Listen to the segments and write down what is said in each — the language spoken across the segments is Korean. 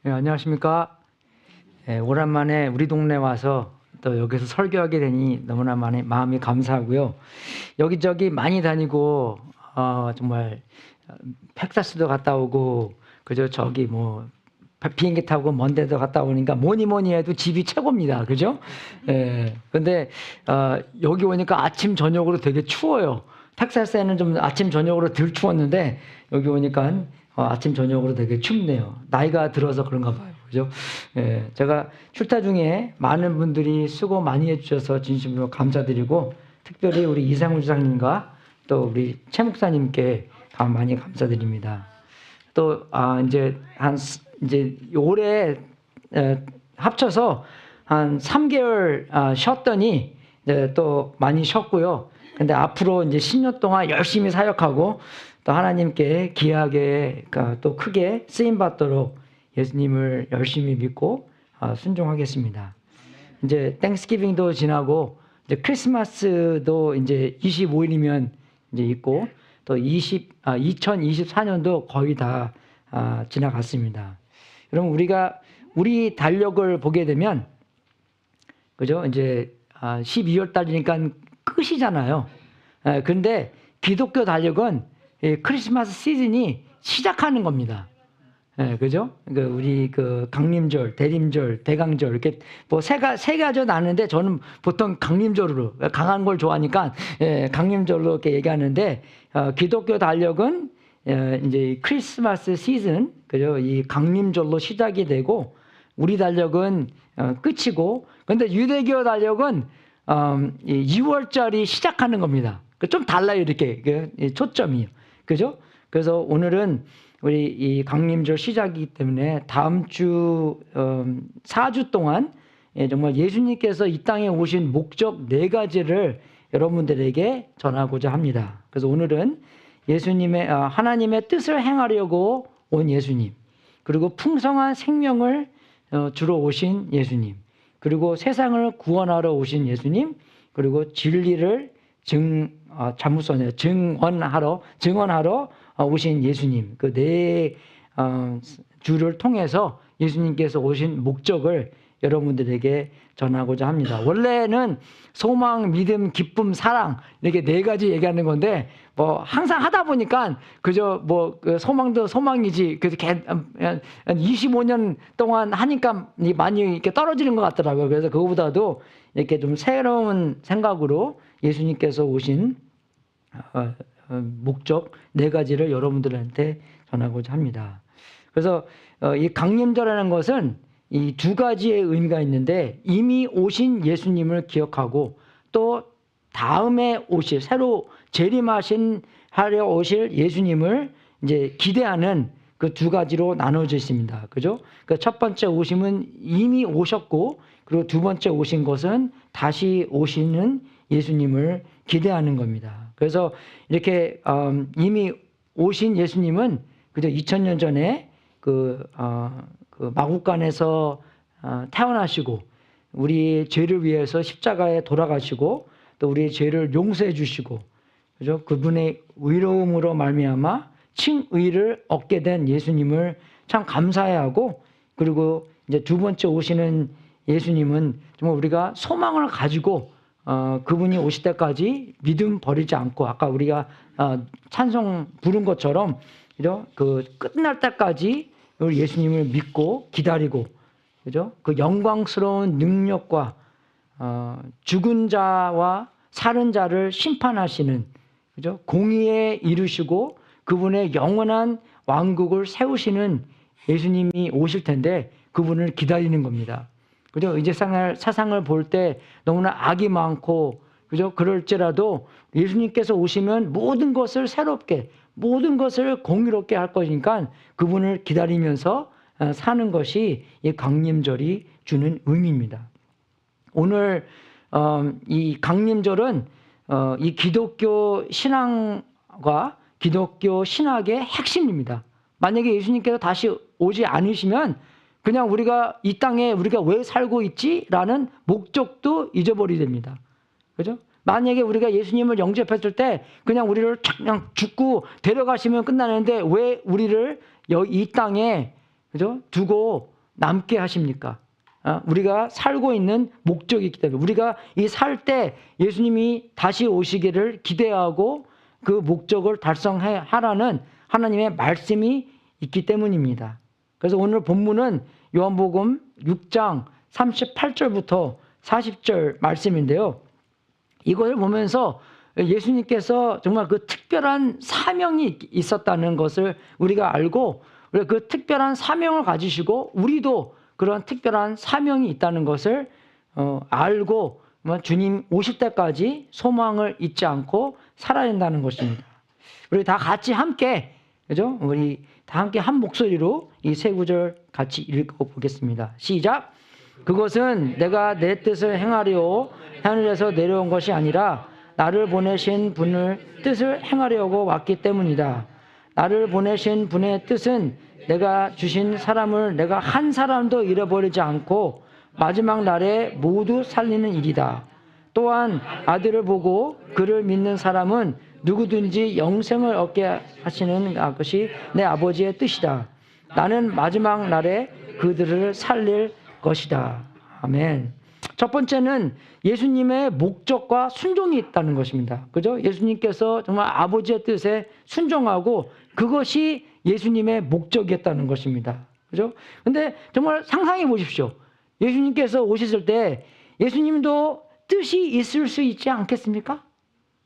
안녕하십니까. 오랜만에 우리 동네 와서 또 여기서 설교하게 되니 너무나 마음이 감사하고요. 여기저기 많이 다니고 정말 텍사스도 갔다 오고 그저 저기 뭐 비행기 타고 먼 데도 갔다 오니까 뭐니 해도 집이 최고입니다. 그죠? 근데 여기 오니까 아침 저녁으로 되게 추워요. 텍사스에는 좀 아침 저녁으로 덜 추웠는데 여기 오니까 아침 저녁으로 되게 춥네요. 나이가 들어서 그런가 봐요. 그죠? 제가 출타 중에 많은 분들이 수고 많이 해주셔서 진심으로 감사드리고 특별히 우리 이상훈 주장님과 또 우리 최 목사님께 많이 감사드립니다. 또 이제 올해 합쳐서 한 3개월 쉬었더니 이제 또 많이 쉬었고요. 근데 앞으로 이제 10년 동안 열심히 사역하고 또 하나님께 귀하게 또 크게 쓰임 받도록 예수님을 열심히 믿고 순종하겠습니다. 이제 땡스기빙도 지나고 이제 크리스마스도 이제 25일이면 이제 있고 또 2024년도 거의 다 지나갔습니다. 여러분 우리 달력을 보게 되면 그죠? 이제 12월 달이니까 끝이잖아요. 근데 기독교 달력은 크리스마스 시즌이 시작하는 겁니다. 그죠? 우리 강림절, 대림절, 대강절 이렇게 뭐 세 가지 나는데 저는 보통 강림절로 강한 걸 좋아하니까 강림절로 이렇게 얘기하는데 기독교 달력은 이제 크리스마스 시즌 그죠? 이 강림절로 시작이 되고 우리 달력은 끝이고 근데 유대교 달력은 6월절이 시작하는 겁니다. 좀 달라요 이렇게 초점이요. 그죠? 그래서 오늘은 우리 이 강림절 시작이기 때문에 다음 주 4주 동안 정말 예수님께서 이 땅에 오신 목적 4가지를 여러분들에게 전하고자 합니다. 그래서 오늘은 하나님의 뜻을 행하려고 온 예수님, 그리고 풍성한 생명을 주러 오신 예수님, 그리고 세상을 구원하러 오신 예수님, 그리고 진리를 증언하러 오신 예수님, 그 4주를 통해서 예수님께서 오신 목적을 여러분들에게 전하고자 합니다. 원래는 소망, 믿음, 기쁨, 사랑 이렇게 4가지 얘기하는 건데 뭐 항상 하다 보니까 그저 소망도 소망이지 그래서 한 25년 동안 하니까 많이 이렇게 떨어지는 것 같더라고요. 그래서 그거보다도 이렇게 좀 새로운 생각으로 예수님께서 오신 목적 4가지를 여러분들한테 전하고자 합니다. 그래서 이 강림절이라는 것은 이 2가지의 의미가 있는데 이미 오신 예수님을 기억하고 또 다음에 새로 하려 오실 예수님을 이제 기대하는 그 2가지로 나눠져 있습니다. 그죠? 그 첫 번째 오심은 이미 오셨고 그리고 2번째 오신 것은 다시 오시는 예수님을 기대하는 겁니다. 그래서 이렇게 이미 오신 예수님은 그저 2000년 전에 그 마국간에서 태어나시고 우리 죄를 위해서 십자가에 돌아가시고 또 우리의 죄를 용서해 주시고 그죠? 그분의 의로움으로 말미암아 칭의를 얻게 된 예수님을 참 감사해하고 그리고 이제 2번째 오시는 예수님은 정말 우리가 소망을 가지고 그분이 오실 때까지 믿음 버리지 않고 아까 우리가 찬송 부른 것처럼 그죠? 그 끝날 때까지 우리 예수님을 믿고 기다리고 그죠? 그 영광스러운 능력과 죽은 자와 살은 자를 심판하시는 그죠? 공의에 이르시고 그분의 영원한 왕국을 세우시는 예수님이 오실 텐데 그분을 기다리는 겁니다. 그죠? 이제 세상을 볼 때 너무나 악이 많고 그죠? 그럴지라도 예수님께서 오시면 모든 것을 새롭게 모든 것을 공의롭게 할 것이니까 그분을 기다리면서 사는 것이 이 강림절이 주는 의미입니다. 오늘 이 강림절은 이 기독교 신앙과 기독교 신학의 핵심입니다. 만약에 예수님께서 다시 오지 않으시면 그냥 우리가 이 땅에 우리가 왜 살고 있지라는 목적도 잊어버리게 됩니다. 그죠? 만약에 우리가 예수님을 영접했을 때 그냥 우리를 그냥 죽고 데려가시면 끝나는데 왜 우리를 이 땅에 그죠? 두고 남게 하십니까? 우리가 살고 있는 목적이 있기 때문에 우리가 이 살 때 예수님이 다시 오시기를 기대하고 그 목적을 달성하라는 하나님의 말씀이 있기 때문입니다. 그래서 오늘 본문은 요한복음 6장 38절부터 40절 말씀인데요. 이것을 보면서 예수님께서 정말 그 특별한 사명이 있었다는 것을 우리가 알고 그 특별한 사명을 가지시고 우리도 그런 특별한 사명이 있다는 것을 알고 주님 오실 때까지 소망을 잊지 않고 살아야 된다는 것입니다. 우리 다 같이 함께, 그죠? 우리 다 함께 한 목소리로 이 세 구절 같이 읽어보겠습니다. 시작. 그것은 내가 내 뜻을 행하려 하늘에서 내려온 것이 아니라 나를 보내신 분을 뜻을 행하려고 왔기 때문이다. 나를 보내신 분의 뜻은 내가 주신 사람을 내가 한 사람도 잃어버리지 않고 마지막 날에 모두 살리는 일이다. 또한 아들을 보고 그를 믿는 사람은 누구든지 영생을 얻게 하시는 것이 내 아버지의 뜻이다. 나는 마지막 날에 그들을 살릴 것이다. 아멘. 첫 번째는 예수님의 목적과 순종이 있다는 것입니다. 그죠? 예수님께서 정말 아버지의 뜻에 순종하고 그것이 예수님의 목적이었다는 것입니다. 그죠? 근데 정말 상상해 보십시오. 예수님께서 오셨을 때 예수님도 뜻이 있을 수 있지 않겠습니까?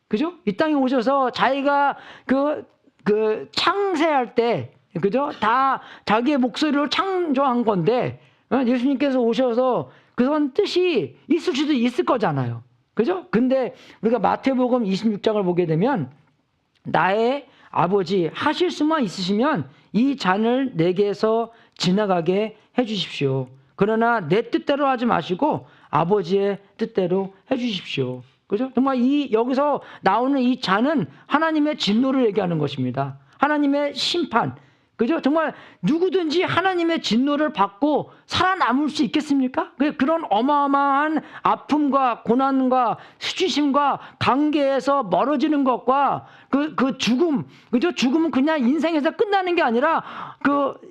그죠? 이 땅에 오셔서 자기가 그 창세할 때, 그죠? 다 자기의 목소리로 창조한 건데, 예수님께서 오셔서 그런 뜻이 있을 수도 있을 거잖아요. 그죠? 근데 우리가 마태복음 26장을 보게 되면 나의 아버지 하실 수만 있으시면 이 잔을 내게서 지나가게 해주십시오. 그러나 내 뜻대로 하지 마시고 아버지의 뜻대로 해주십시오. 그죠? 정말 여기서 나오는 이 잔은 하나님의 진노를 얘기하는 것입니다. 하나님의 심판. 그죠? 정말 누구든지 하나님의 진노를 받고 살아남을 수 있겠습니까? 그런 어마어마한 아픔과 고난과 수치심과 관계에서 멀어지는 것과 그 죽음, 그죠? 죽음은 그냥 인생에서 끝나는 게 아니라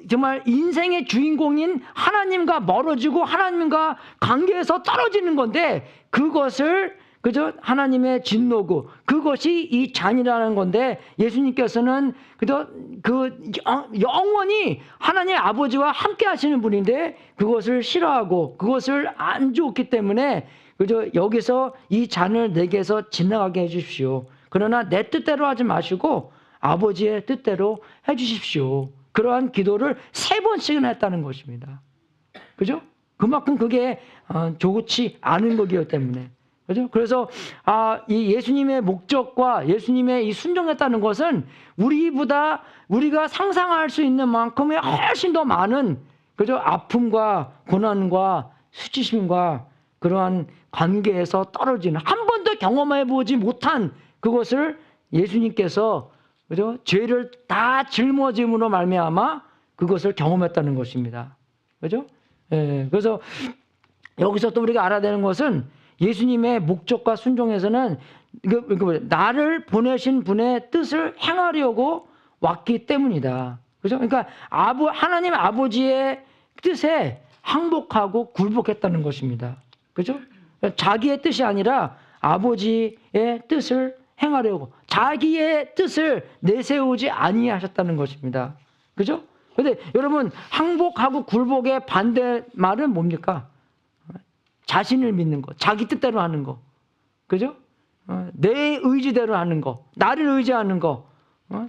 정말 인생의 주인공인 하나님과 멀어지고 하나님과 관계에서 떨어지는 건데 그것을 그죠? 하나님의 진노고 그것이 이 잔이라는 건데 예수님께서는 그죠? 영원히 하나님 아버지와 함께 하시는 분인데 그것을 싫어하고 그것을 안 좋기 때문에 그죠? 여기서 이 잔을 내게서 지나가게 해 주십시오. 그러나 내 뜻대로 하지 마시고 아버지의 뜻대로 해 주십시오. 그러한 기도를 3번씩이나 했다는 것입니다. 그죠? 그만큼 그게 좋지 않은 거기 때문에. 그죠? 그래서 이 예수님의 목적과 예수님의 이 순종했다는 것은 우리가 상상할 수 있는 만큼의 훨씬 더 많은 그죠? 아픔과 고난과 수치심과 그러한 관계에서 떨어지는 한 번도 경험해 보지 못한 그것을 예수님께서 그죠? 죄를 다 짊어짐으로 말미암아 그것을 경험했다는 것입니다. 그죠? 예, 그래서 여기서 또 우리가 알아야 되는 것은 예수님의 목적과 순종에서는 나를 보내신 분의 뜻을 행하려고 왔기 때문이다. 그죠? 그러니까 하나님 아버지의 뜻에 항복하고 굴복했다는 것입니다. 그죠? 자기의 뜻이 아니라 아버지의 뜻을 행하려고 자기의 뜻을 내세우지 아니하셨다는 것입니다. 그죠? 근데 여러분 항복하고 굴복의 반대 말은 뭡니까? 자신을 믿는 것, 자기 뜻대로 하는 거, 그죠? 내 의지대로 하는 거, 나를 의지하는 거,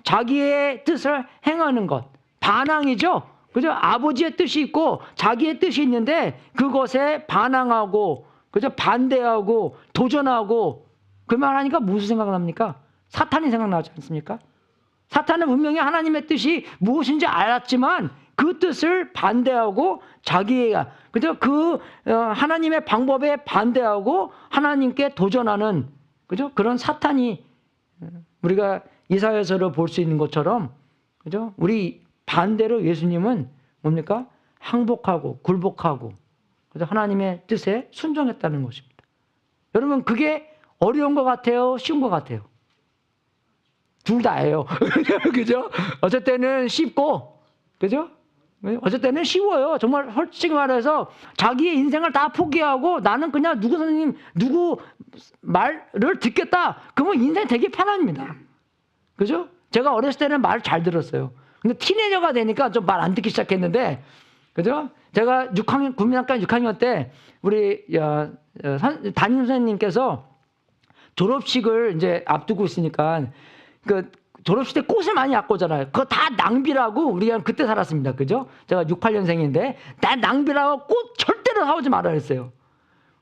자기의 뜻을 행하는 것, 반항이죠. 그죠? 아버지의 뜻이 있고 자기의 뜻이 있는데 그것에 반항하고, 그죠? 반대하고 도전하고 그 말하니까 무슨 생각납니까? 사탄이 생각나지 않습니까? 사탄은 분명히 하나님의 뜻이 무엇인지 알았지만 그 뜻을 반대하고 자기가 그죠? 하나님의 방법에 반대하고 하나님께 도전하는 그죠? 그런 사탄이 우리가 이사야서를 볼 수 있는 것처럼 그죠? 우리 반대로 예수님은 뭡니까? 항복하고 굴복하고 그죠? 하나님의 뜻에 순종했다는 것입니다. 여러분 그게 어려운 것 같아요? 쉬운 것 같아요? 둘 다예요. 그죠? 어쩔 때는 쉽고 그죠? 어쩔 때는 쉬워요. 정말 솔직히 말해서 자기의 인생을 다 포기하고 나는 그냥 누구 선생님, 누구 말을 듣겠다. 그러면 인생 되게 편합니다. 그죠? 제가 어렸을 때는 말 잘 들었어요. 근데 티네이저가 되니까 좀 말 안 듣기 시작했는데, 그죠? 제가 6학년, 국민학교 6학년 때 우리 담임 선생님께서 졸업식을 이제 앞두고 있으니까 그 졸업식 때 꽃을 많이 갖고 오잖아요. 그거 다 낭비라고 우리가 그때 살았습니다. 그죠? 제가 68년생인데 나 낭비라고 꽃 절대로 사오지 말아 그랬어요.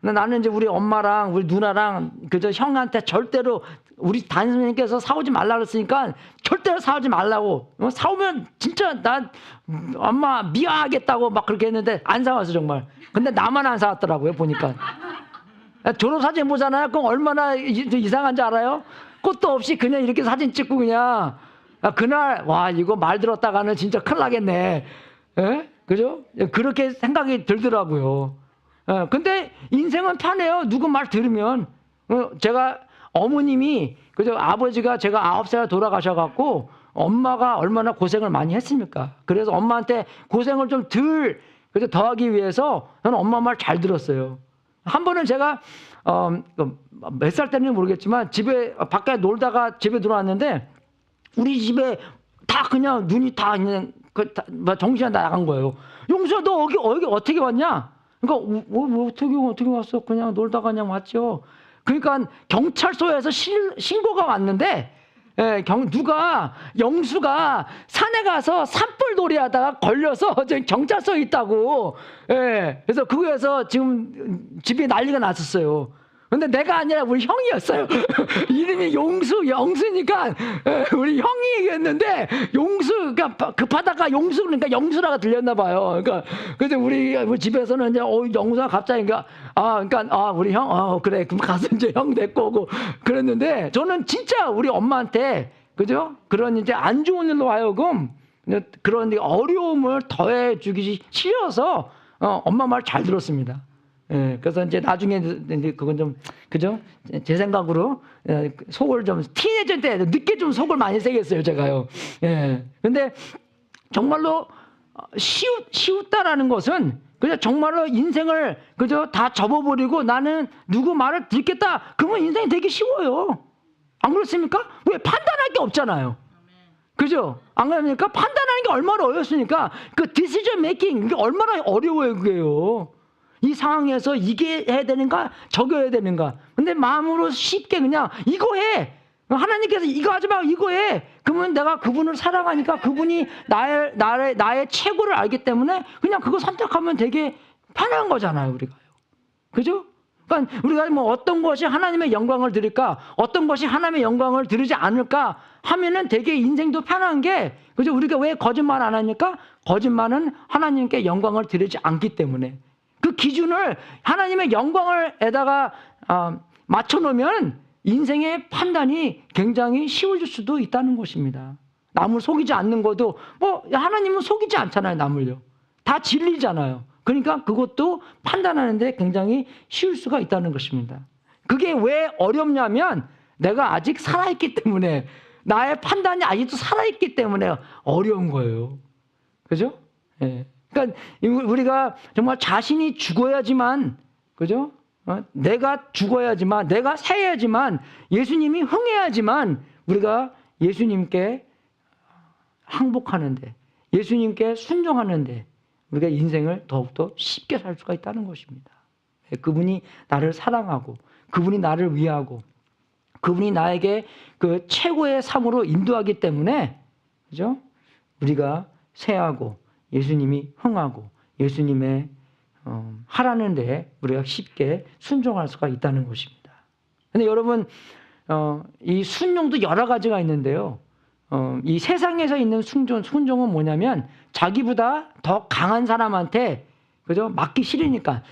근데 나는 이제 우리 엄마랑 우리 누나랑 그저 형한테 절대로 우리 담임 선생님께서 사오지 말라 그랬으니까 절대로 사오지 말라고. 사오면 진짜 나 엄마 미워하겠다고 막 그렇게 했는데 안 사왔어 정말. 근데 나만 안 사왔더라고요 보니까. 졸업사진 보잖아요. 그럼 얼마나 이상한지 알아요? 꽃도 없이 그냥 이렇게 사진 찍고 그냥 그날 와 이거 말 들었다가는 진짜 큰일 나겠네. 예? 그죠? 그렇게 생각이 들더라고요. 근데 인생은 편해요. 누구 말 들으면. 제가 어머님이 그죠? 아버지가 제가 9살에 돌아가셔갖고 엄마가 얼마나 고생을 많이 했습니까? 그래서 엄마한테 고생을 좀 그래서 더하기 위해서 저는 엄마 말 잘 들었어요. 한 번은 제가 몇 살 때는 모르겠지만 집에 밖에 놀다가 집에 들어왔는데 우리 집에 다 그냥 눈이 다 그냥 정신이 나간 거예요. 용수야 너 여기 어떻게 왔냐? 그러니까 어떻게 왔어? 그냥 놀다가 그냥 왔죠. 그러니까 경찰서에서 신고가 왔는데 누가 영수가 산에 가서 산불놀이 하다가 걸려서 저기 경찰서에 있다고. 그래서 그거에서 지금 집이 난리가 났었어요. 근데 내가 아니라 우리 형이었어요. 이름이 영수니까 우리 형이 얘기했는데 용수가 급하다가 용수 그러니까 영수라가 들렸나 봐요. 그러니까 그래서 우리 집에서는 이제 영수가 갑자기 우리 형 그래 그럼 가서 이제 형 데리고 오고 그랬는데 저는 진짜 우리 엄마한테 그죠? 그런 이제 안 좋은 일로 하여금 그런 어려움을 더해 주기 싫어서 엄마 말 잘 들었습니다. 그래서 이제 나중에 그건 좀 그죠? 제 생각으로 속을 좀 티네이저 때 늦게 좀 속을 많이 새겼어요 제가요. 근데 정말로 쉬웠다라는 것은 그냥 정말로 인생을 그죠? 다 접어버리고 나는 누구 말을 듣겠다. 그러면 인생이 되게 쉬워요. 안 그렇습니까? 왜 판단할 게 없잖아요. 그죠? 안 그럽니까? 판단하는 게 얼마나 어렵습니까? 그 decision making 이게 얼마나 어려워요 그게요. 이 상황에서 이게 해야 되는가 저거 해야 되는가. 근데 마음으로 쉽게 그냥 이거 해. 하나님께서 이거 하지 말고 이거 해. 그러면 내가 그분을 사랑하니까 그분이 나의 최고를 알기 때문에 그냥 그거 선택하면 되게 편한 거잖아요 우리가요. 그죠? 그러니까 우리가 뭐 어떤 것이 하나님의 영광을 드릴까 어떤 것이 하나님의 영광을 드리지 않을까 하면은 되게 인생도 편한 게 그죠? 우리가 왜 거짓말 안 하니까 거짓말은 하나님께 영광을 드리지 않기 때문에 그 기준을 하나님의 영광을에다가 맞춰놓으면 인생의 판단이 굉장히 쉬워질 수도 있다는 것입니다. 남을 속이지 않는 것도 하나님은 속이지 않잖아요. 남을요. 다 진리잖아요. 그러니까 그것도 판단하는데 굉장히 쉬울 수가 있다는 것입니다. 그게 왜 어렵냐면 내가 아직 살아있기 때문에 나의 판단이 아직도 살아있기 때문에 어려운 거예요. 그죠? 그러니까 우리가 정말 자신이 죽어야지만 그죠? 내가 죽어야지만 내가 살아야지만 예수님이 흥해야지만 우리가 예수님께 항복하는데 예수님께 순종하는데 우리가 인생을 더욱더 쉽게 살 수가 있다는 것입니다. 그분이 나를 사랑하고 그분이 나를 위하고 그분이 나에게 그 최고의 삶으로 인도하기 때문에 그죠? 우리가 쇠하고 예수님이 흥하고 예수님의 하라는 데에 우리가 쉽게 순종할 수가 있다는 것입니다. 근데 여러분 이 순종도 여러 가지가 있는데요. 이 세상에서 있는 순종은 뭐냐면 자기보다 더 강한 사람한테 그죠? 맞기 싫으니까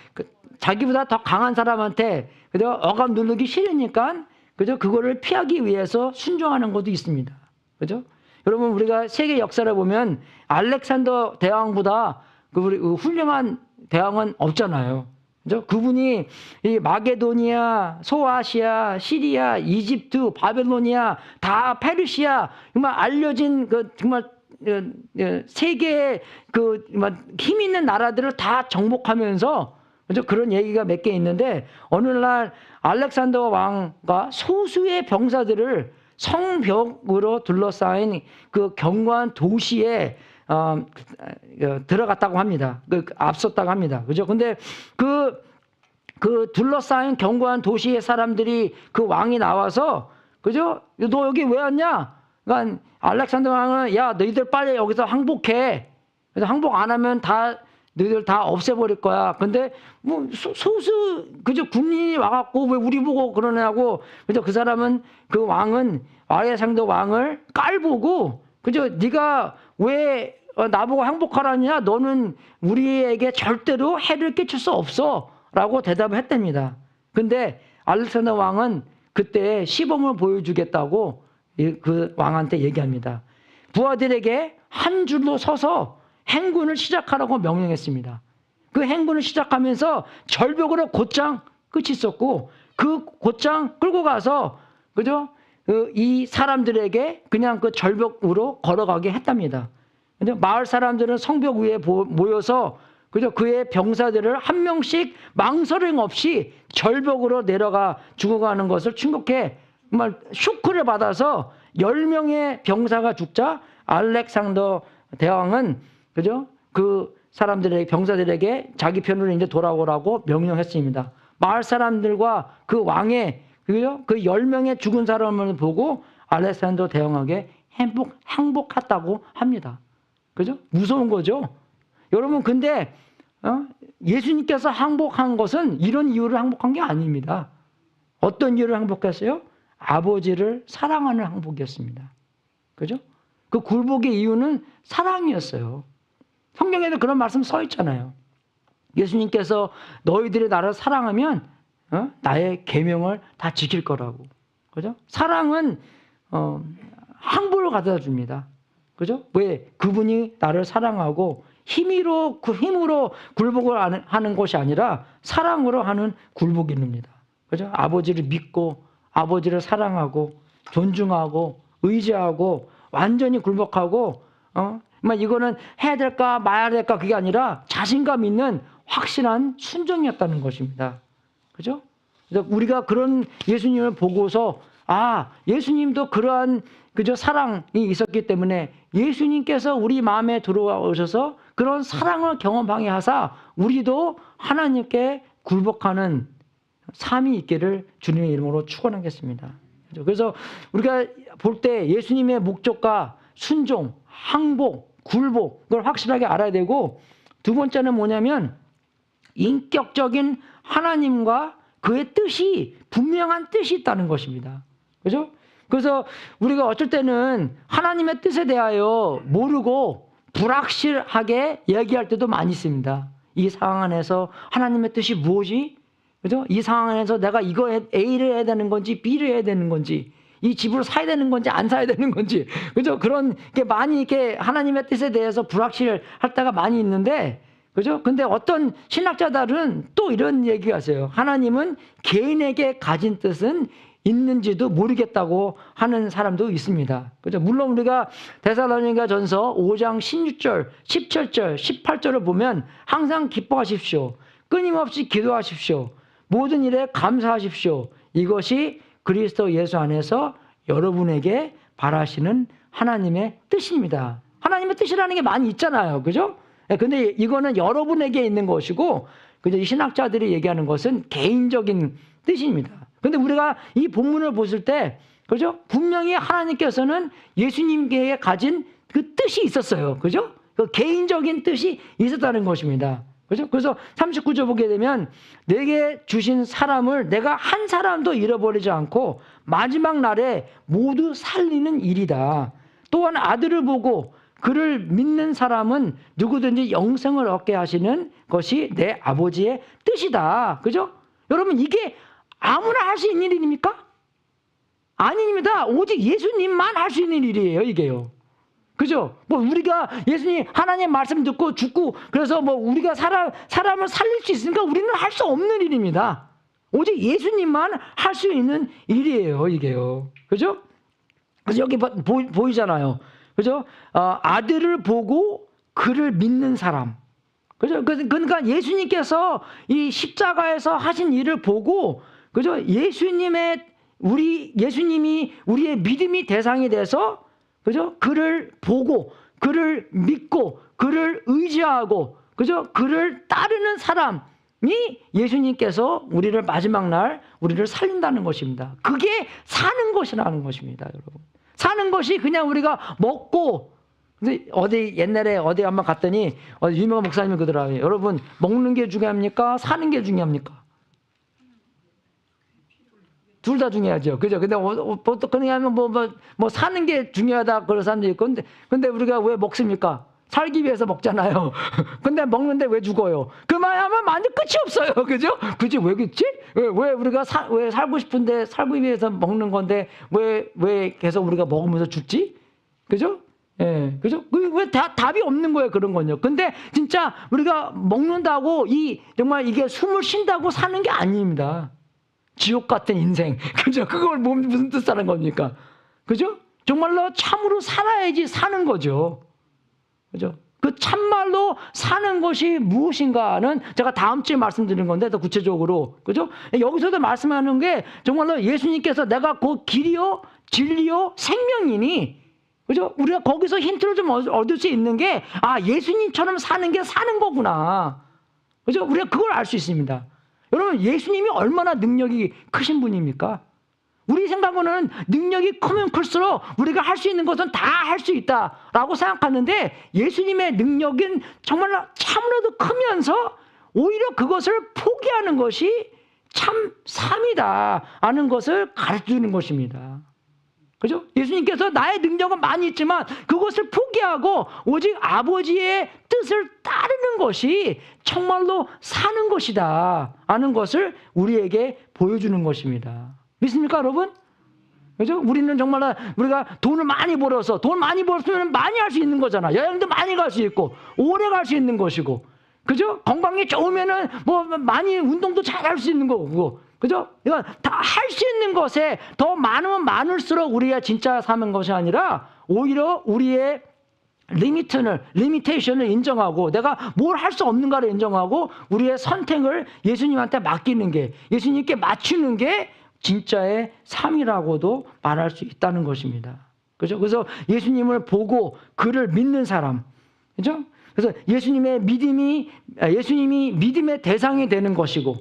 자기보다 더 강한 사람한테 그죠? 억압 누르기 싫으니까 그죠? 그거를 피하기 위해서 순종하는 것도 있습니다. 그죠? 여러분 우리가 세계 역사를 보면 알렉산더 대왕보다 그 훌륭한 대왕은 없잖아요. 그죠? 그분이 이 마게도니아, 소아시아, 시리아, 이집트, 바벨로니아, 다 페르시아 정말 알려진 그 정말 세계의 힘 있는 나라들을 다 정복하면서, 그죠? 그런 얘기가 몇 개 있는데, 어느 날 알렉산더 왕과 소수의 병사들을 성벽으로 둘러싸인 그 견고한 도시에 들어갔다고 합니다. 앞섰다고 합니다. 그죠? 근데 그 둘러싸인 견고한 도시의 사람들이 그 왕이 나와서, 그죠? 너 여기 왜 왔냐? 그러니까 알렉산더 왕은, 야, 너희들 빨리 여기서 항복해. 그래서 항복 안 하면 너희들 다 없애버릴 거야. 근데 뭐 소수 그저 군인이 와갖고 왜 우리 보고 그러냐고. 그죠? 그 사람은, 그 왕은 알렉산더 왕을 깔보고, 그죠? 네가 왜 나보고 항복하라냐? 너는 우리에게 절대로 해를 끼칠 수 없어. 라고 대답을 했답니다. 근데 알렉산더 왕은 그때 시범을 보여주겠다고 그 왕한테 얘기합니다. 부하들에게 한 줄로 서서 행군을 시작하라고 명령했습니다. 그 행군을 시작하면서 절벽으로 곧장 끝이 있었고, 그 곧장 끌고 가서, 그죠? 이 사람들에게 그냥 그 절벽으로 걸어가게 했답니다. 근데 마을 사람들은 성벽 위에 모여서, 그죠? 그의 병사들을 한 명씩 망설임 없이 절벽으로 내려가 죽어가는 것을 충격해 정말 쇼크를 받아서 10명의 병사가 죽자 알렉산더 대왕은, 그죠? 그 사람들에게, 병사들에게 자기 편으로 이제 돌아오라고 명령했습니다. 마을 사람들과 그 왕의, 그죠? 그 10명의 죽은 사람을 보고 알렉산더 대왕에게 항복했다고 합니다. 그죠? 무서운 거죠? 여러분, 근데 예수님께서 항복한 것은 이런 이유로 항복한 게 아닙니다. 어떤 이유로 항복했어요? 아버지를 사랑하는 항복이었습니다. 그죠? 그 굴복의 이유는 사랑이었어요. 성경에도 그런 말씀 써 있잖아요. 예수님께서 너희들이 나를 사랑하면 나의 계명을 다 지킬 거라고. 그죠? 사랑은 항복을 가져다 줍니다. 그죠? 왜? 그분이 나를 사랑하고 힘으로 굴복을 하는 것이 아니라 사랑으로 하는 굴복입니다. 그죠? 아버지를 믿고 아버지를 사랑하고 존중하고 의지하고 완전히 굴복하고 이거는 해야 될까 말아야 될까 그게 아니라 자신감 있는 확실한 순종이었다는 것입니다. 그죠? 그래서 우리가 그런 예수님을 보고서 예수님도 그러한 그저 사랑이 있었기 때문에 예수님께서 우리 마음에 들어오셔서 그런 사랑을 경험하게 하사 우리도 하나님께 굴복하는 삶이 있기를 주님의 이름으로 축원하겠습니다. 그래서 우리가 볼 때 예수님의 목적과 순종, 항복, 굴복 그걸 확실하게 알아야 되고, 두 번째는 뭐냐면 인격적인 하나님과 그의 뜻이 분명한 뜻이 있다는 것입니다. 그죠? 그래서 우리가 어쩔 때는 하나님의 뜻에 대하여 모르고 불확실하게 얘기할 때도 많이 있습니다. 이 상황 안에서 하나님의 뜻이 무엇이? 그죠? 이 상황 안에서 내가 A를 해야 되는 건지 B를 해야 되는 건지, 이 집을 사야 되는 건지 안 사야 되는 건지, 그죠? 그런 게 많이 이렇게 하나님의 뜻에 대해서 불확실할 때가 많이 있는데, 그죠? 근데 어떤 신학자들은 또 이런 얘기가 있어요. 하나님은 개인에게 가진 뜻은 있는지도 모르겠다고 하는 사람도 있습니다. 그죠? 물론 우리가 데살로니가전서 5장 16절, 17절, 18절을 보면 항상 기뻐하십시오. 끊임없이 기도하십시오. 모든 일에 감사하십시오. 이것이 그리스도 예수 안에서 여러분에게 바라시는 하나님의 뜻입니다. 하나님의 뜻이라는 게 많이 있잖아요. 그죠? 근데 이거는 여러분에게 있는 것이고, 그죠? 이 신학자들이 얘기하는 것은 개인적인 뜻입니다. 근데 우리가 이 본문을 보실 때, 그죠? 분명히 하나님께서는 예수님께 가진 그 뜻이 있었어요. 그죠? 그 개인적인 뜻이 있었다는 것입니다. 그죠? 그래서 39절 보게 되면 내게 주신 사람을 내가 한 사람도 잃어버리지 않고 마지막 날에 모두 살리는 일이다. 또한 아들을 보고 그를 믿는 사람은 누구든지 영생을 얻게 하시는 것이 내 아버지의 뜻이다. 그죠? 여러분, 이게 아무나 할 수 있는 일입니까? 아닙니다. 오직 예수님만 할 수 있는 일이에요, 이게요. 그죠? 뭐 우리가 예수님 하나님 말씀 듣고 죽고 그래서 뭐 우리가 사람을 살릴 수 있으니까 우리는 할 수 없는 일입니다. 오직 예수님만 할 수 있는 일이에요, 이게요. 그죠? 그래서 여기 보이잖아요. 그죠? 아들을 보고 그를 믿는 사람. 그죠? 그러니까 예수님께서 이 십자가에서 하신 일을 보고, 그죠? 예수님이 우리의 믿음이 대상이 돼서, 그죠? 그를 보고, 그를 믿고, 그를 의지하고, 그죠? 그를 따르는 사람이 예수님께서 우리를 마지막 날 우리를 살린다는 것입니다. 그게 사는 것이라는 것입니다, 여러분. 사는 것이 그냥 우리가 먹고, 옛날에 어디 한번 갔더니 유명한 목사님이 그러더라고요. 여러분, 먹는 게 중요합니까? 사는 게 중요합니까? 둘 다 중요하죠. 그죠? 근데 보통 그냥 뭐 사는 게 중요하다 그런 사람들이 있고, 근데 우리가 왜 먹습니까? 살기 위해서 먹잖아요. 근데 먹는데 왜 죽어요? 그 말 하면 완전 끝이 없어요. 그죠? 그지? 왜 그랬지? 왜 우리가 왜 살고 싶은데 살기 위해서 먹는 건데 왜 계속 우리가 먹으면서 죽지? 그죠? 예, 그죠? 왜 답이 없는 거예요, 그런 건요. 근데 진짜 우리가 먹는다고 정말 이게 숨을 쉰다고 사는 게 아닙니다. 지옥 같은 인생. 그죠? 그걸 무슨 뜻 하는 겁니까? 그죠? 정말로 참으로 살아야지 사는 거죠. 그죠? 그 참말로 사는 것이 무엇인가는 제가 다음 주에 말씀드리는 건데 더 구체적으로. 그죠? 여기서도 말씀하는 게 정말로 예수님께서 내가 그 길이요, 진리요, 생명이니, 그죠? 우리가 거기서 힌트를 좀 얻을 수 있는 게, 예수님처럼 사는 게 사는 거구나. 그죠? 우리가 그걸 알 수 있습니다. 여러분, 예수님이 얼마나 능력이 크신 분입니까? 우리 생각으로는 능력이 크면 클수록 우리가 할 수 있는 것은 다 할 수 있다라고 생각하는데, 예수님의 능력은 정말 참으로도 크면서 오히려 그것을 포기하는 것이 참 삶이다 하는 것을 가르쳐주는 것입니다. 그죠? 예수님께서 나의 능력은 많이 있지만 그것을 포기하고 오직 아버지의 뜻을 따르는 것이 정말로 사는 것이다 하는 것을 우리에게 보여주는 것입니다. 믿습니까, 여러분? 그죠? 우리는 정말 우리가 돈을 많이 벌어서 돈 많이 벌었으면 많이 할 수 있는 거잖아. 여행도 많이 갈 수 있고 오래 갈 수 있는 것이고, 그죠? 건강이 좋으면은 뭐 많이 운동도 잘 할 수 있는 거고, 그죠? 이건 다 할 수 있는 것에 더 많으면 많을수록 우리가 진짜 사는 것이 아니라 오히려 우리의 리미테이션을 인정하고 내가 뭘 할 수 없는가를 인정하고 우리의 선택을 예수님한테 맡기는 게, 예수님께 맞추는 게 진짜의 삶이라고도 말할 수 있다는 것입니다. 그죠? 그래서 예수님을 보고 그를 믿는 사람, 그죠? 그래서 예수님이 믿음의 대상이 되는 것이고,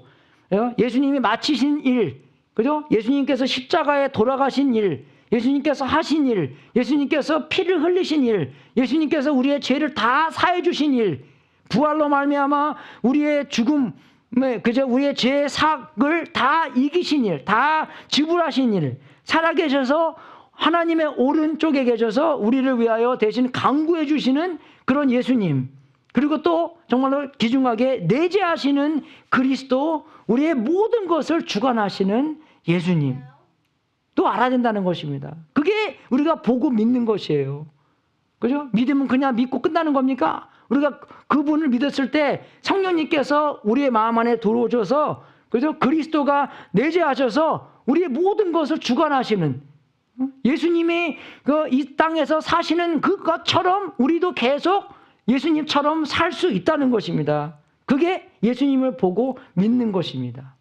예수님이 마치신 일, 그죠? 예수님께서 십자가에 돌아가신 일, 예수님께서 하신 일, 예수님께서 피를 흘리신 일, 예수님께서 우리의 죄를 다 사해 주신 일, 부활로 말미암아 우리의 죽음, 그죠? 우리의 죄의 삭을 다 이기신 일, 다 지불하신 일, 살아계셔서 하나님의 오른쪽에 계셔서 우리를 위하여 대신 강구해 주시는 그런 예수님, 그리고 또 정말로 귀중하게 내재하시는 그리스도, 우리의 모든 것을 주관하시는 예수님 또 알아야 된다는 것입니다. 그게 우리가 보고 믿는 것이에요. 그죠? 믿음은 그냥 믿고 끝나는 겁니까? 우리가 그분을 믿었을 때 성령님께서 우리의 마음 안에 들어오셔서, 그죠? 그리스도가 내재하셔서 우리의 모든 것을 주관하시는, 예수님이 이 땅에서 사시는 그것처럼 우리도 계속 예수님처럼 살 수 있다는 것입니다. 그게 예수님을 보고 믿는 것입니다.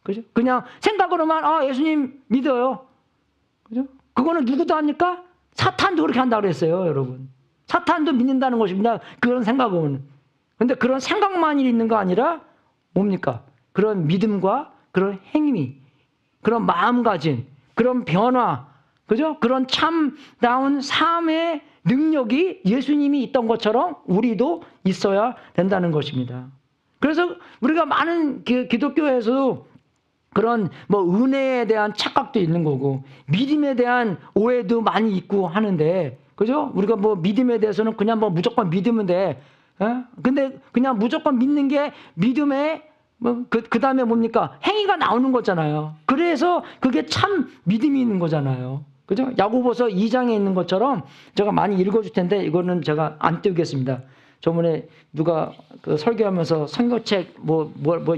그죠? 그냥 생각으로만 예수님 믿어요. 그죠? 그거는 누구도 합니까? 사탄도 그렇게 한다고 그랬어요, 여러분. 사탄도 믿는다는 것입니다. 그런 생각은. 그런데 그런 생각만 있는 거 아니라 뭡니까? 그런 믿음과 그런 행위, 그런 마음가짐, 그런 변화, 그죠? 그런 참다운 삶의 능력이 예수님이 있던 것처럼 우리도 있어야 된다는 것입니다. 그래서 우리가 많은 기독교에서도 그런 은혜에 대한 착각도 있는 거고 믿음에 대한 오해도 많이 있고 하는데, 그죠? 우리가 믿음에 대해서는 그냥 무조건 믿으면 돼. 근데 그냥 무조건 믿는 게 믿음에 그 다음에 뭡니까? 행위가 나오는 거잖아요. 그래서 그게 참 믿음이 있는 거잖아요. 그죠? 야고보서 2장에 있는 것처럼 제가 많이 읽어줄 텐데 이거는 제가 안 띄우겠습니다. 저번에 누가 설교하면서 성경책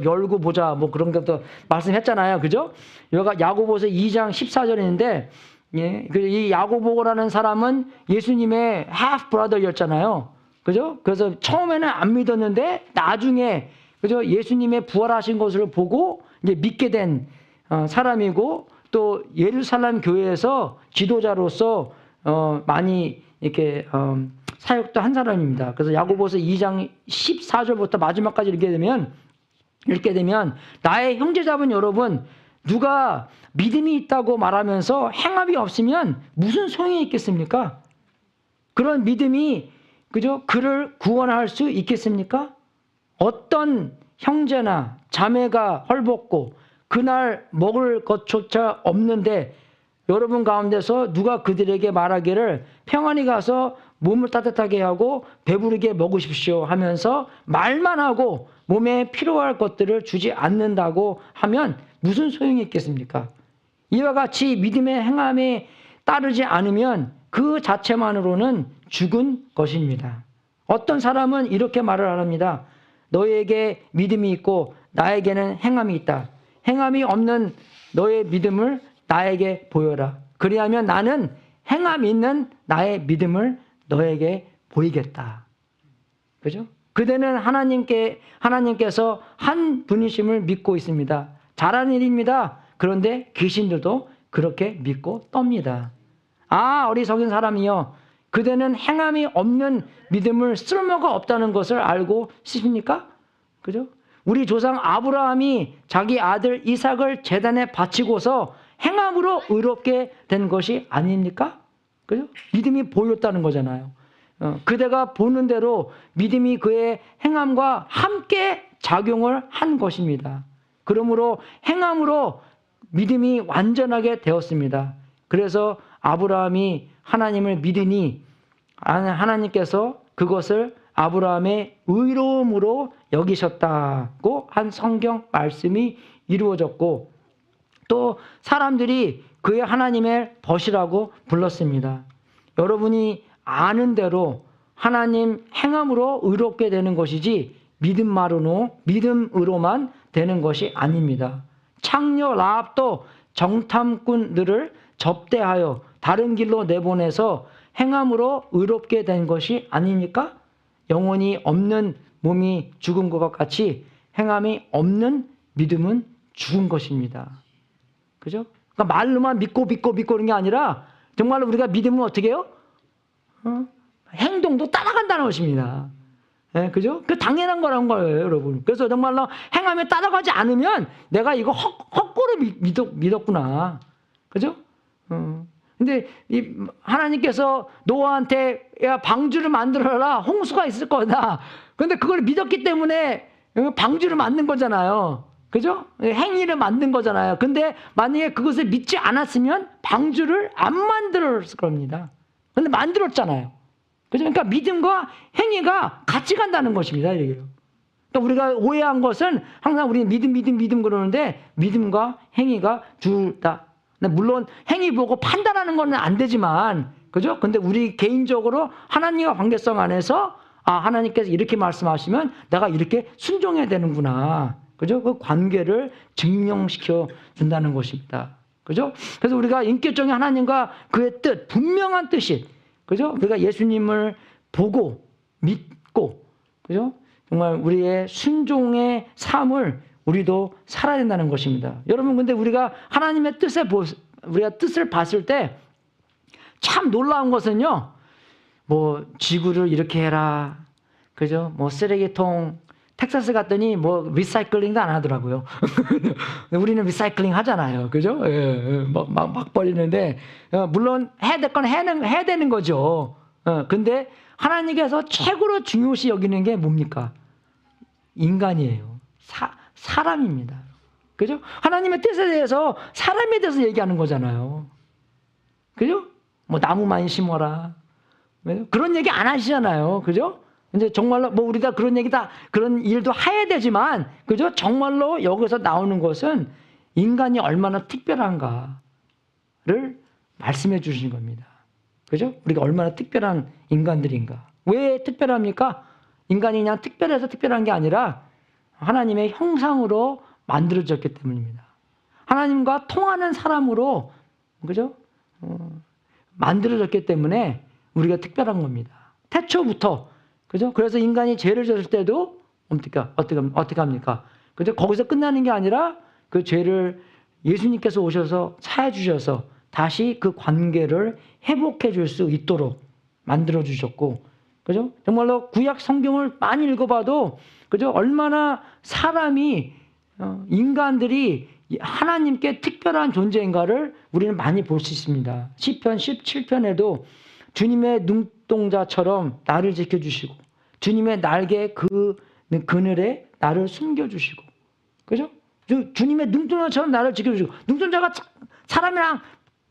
열고 보자 그런 것도 말씀했잖아요. 그죠? 여기가 야고보서 2장 14절인데 예, 이 야고보라는 사람은 예수님의 half brother였잖아요. 그죠? 그래서 처음에는 안 믿었는데 나중에 그죠? 예수님의 부활하신 것을 보고 이제 믿게 된 사람이고 또 예루살렘 교회에서 지도자로서 많이 이렇게 사역도 한 사람입니다. 그래서 야고보서 2장 14절부터 마지막까지 읽게 되면 나의 형제자분 여러분, 누가 믿음이 있다고 말하면서 행함이 없으면 무슨 소용이 있겠습니까? 그런 믿음이 그죠? 그를 구원할 수 있겠습니까? 어떤 형제나 자매가 헐벗고 그날 먹을 것조차 없는데 여러분 가운데서 누가 그들에게 말하기를 평안히 가서 몸을 따뜻하게 하고 배부르게 먹으십시오 하면서 말만 하고 몸에 필요할 것들을 주지 않는다고 하면 무슨 소용이 있겠습니까? 이와 같이 믿음의 행함에 따르지 않으면 그 자체만으로는 죽은 것입니다. 어떤 사람은 이렇게 말을 합니다. 너에게 믿음이 있고 나에게는 행함이 있다. 행함이 없는 너의 믿음을 나에게 보여라. 그리하면 나는 행함 있는 나의 믿음을 너에게 보이겠다. 그죠? 그대는 하나님께서 한 분이심을 믿고 있습니다. 잘하는 일입니다. 그런데 귀신들도 그렇게 믿고 떱니다. 아, 어리석은 사람이여. 그대는 행함이 없는 믿음을 쓸모가 없다는 것을 알고 싶습니까? 그죠? 우리 조상 아브라함이 자기 아들 이삭을 제단에 바치고서 행함으로 의롭게 된 것이 아닙니까? 그죠? 믿음이 보였다는 거잖아요. 그대가 보는 대로 믿음이 그의 행함과 함께 작용을 한 것입니다. 그러므로 행함으로 믿음이 완전하게 되었습니다. 그래서 아브라함이 하나님을 믿으니 하나님께서 그것을 아브라함의 의로움으로 여기셨다고 한 성경 말씀이 이루어졌고 또 사람들이 그의 하나님의 벗이라고 불렀습니다. 여러분이 아는 대로 하나님 행함으로 의롭게 되는 것이지 믿음으로만 되는 것이 아닙니다. 창녀 라합도 정탐꾼들을 접대하여 다른 길로 내보내서 행함으로 의롭게 된 것이 아닙니까? 영혼이 없는 몸이 죽은 것과 같이 행함이 없는 믿음은 죽은 것입니다. 그죠? 그러니까 말로만 믿고 그런 게 아니라 정말로 우리가 믿으면 어떻게 해요? 행동도 따라간다는 것입니다. 네, 그죠? 그 당연한 거란 거예요, 여러분. 그래서 정말로 행함에 따라가지 않으면 내가 이거 헛고로 믿었구나. 그죠? 근데 하나님께서 노아한테 야, 방주를 만들어라. 홍수가 있을 거다. 근데 그걸 믿었기 때문에 방주를 만든 거잖아요. 그죠? 행위를 만든 거잖아요. 근데 만약에 그것을 믿지 않았으면 방주를 안 만들었을 겁니다. 근데 만들었잖아요. 그죠? 그러니까 믿음과 행위가 같이 간다는 것입니다. 이게요. 그러니까 우리가 오해한 것은 항상 우리는 믿음 그러는데 믿음과 행위가 둘 다. 물론 행위 보고 판단하는 건 안 되지만, 그죠? 근데 우리 개인적으로 하나님과 관계성 안에서 하나님께서 이렇게 말씀하시면 내가 이렇게 순종해야 되는구나. 그죠? 그 관계를 증명시켜 준다는 것입니다. 그죠? 그래서 우리가 인격적인 하나님과 그의 뜻, 분명한 뜻이, 그죠? 우리가 예수님을 보고 믿고, 그죠? 정말 우리의 순종의 삶을 우리도 살아야 된다는 것입니다. 여러분, 근데 우리가 하나님의 우리가 뜻을 봤을 때 참 놀라운 것은요, 뭐, 지구를 이렇게 해라. 그죠? 뭐, 쓰레기통, 텍사스 갔더니 뭐, 리사이클링도 안 하더라고요. 우리는 리사이클링 하잖아요. 그죠? 예, 막 버리는데, 물론 해야 될 건 해야 되는 거죠. 근데 하나님께서 최고로 중요시 여기는 게 뭡니까? 인간이에요. 사람입니다. 그죠? 하나님의 뜻에 대해서 사람에 대해서 얘기하는 거잖아요. 그죠? 뭐 나무 많이 심어라. 그런 얘기 안 하시잖아요. 그죠? 근데 정말로 뭐 우리가 그런 일도 해야 되지만, 그죠? 정말로 여기서 나오는 것은 인간이 얼마나 특별한가를 말씀해 주신 겁니다. 그죠? 우리가 얼마나 특별한 인간들인가. 왜 특별합니까? 인간이 그냥 특별해서 특별한 게 아니라 하나님의 형상으로 만들어졌기 때문입니다. 하나님과 통하는 사람으로, 그죠? 만들어졌기 때문에 우리가 특별한 겁니다. 태초부터. 그죠? 그래서 인간이 죄를 졌을 때도 어떻게 합니까? 그죠? 거기서 끝나는 게 아니라 그 죄를 예수님께서 오셔서 사해 주셔서 다시 그 관계를 회복해 줄 수 있도록 만들어 주셨고, 그죠? 정말로 구약 성경을 많이 읽어봐도, 그죠? 얼마나 사람이, 인간들이 하나님께 특별한 존재인가를 우리는 많이 볼 수 있습니다. 시편 17편에도 주님의 눈동자처럼 나를 지켜주시고, 주님의 날개 그늘에 나를 숨겨주시고, 그죠? 주님의 눈동자처럼 나를 지켜주시고, 눈동자가 사람이랑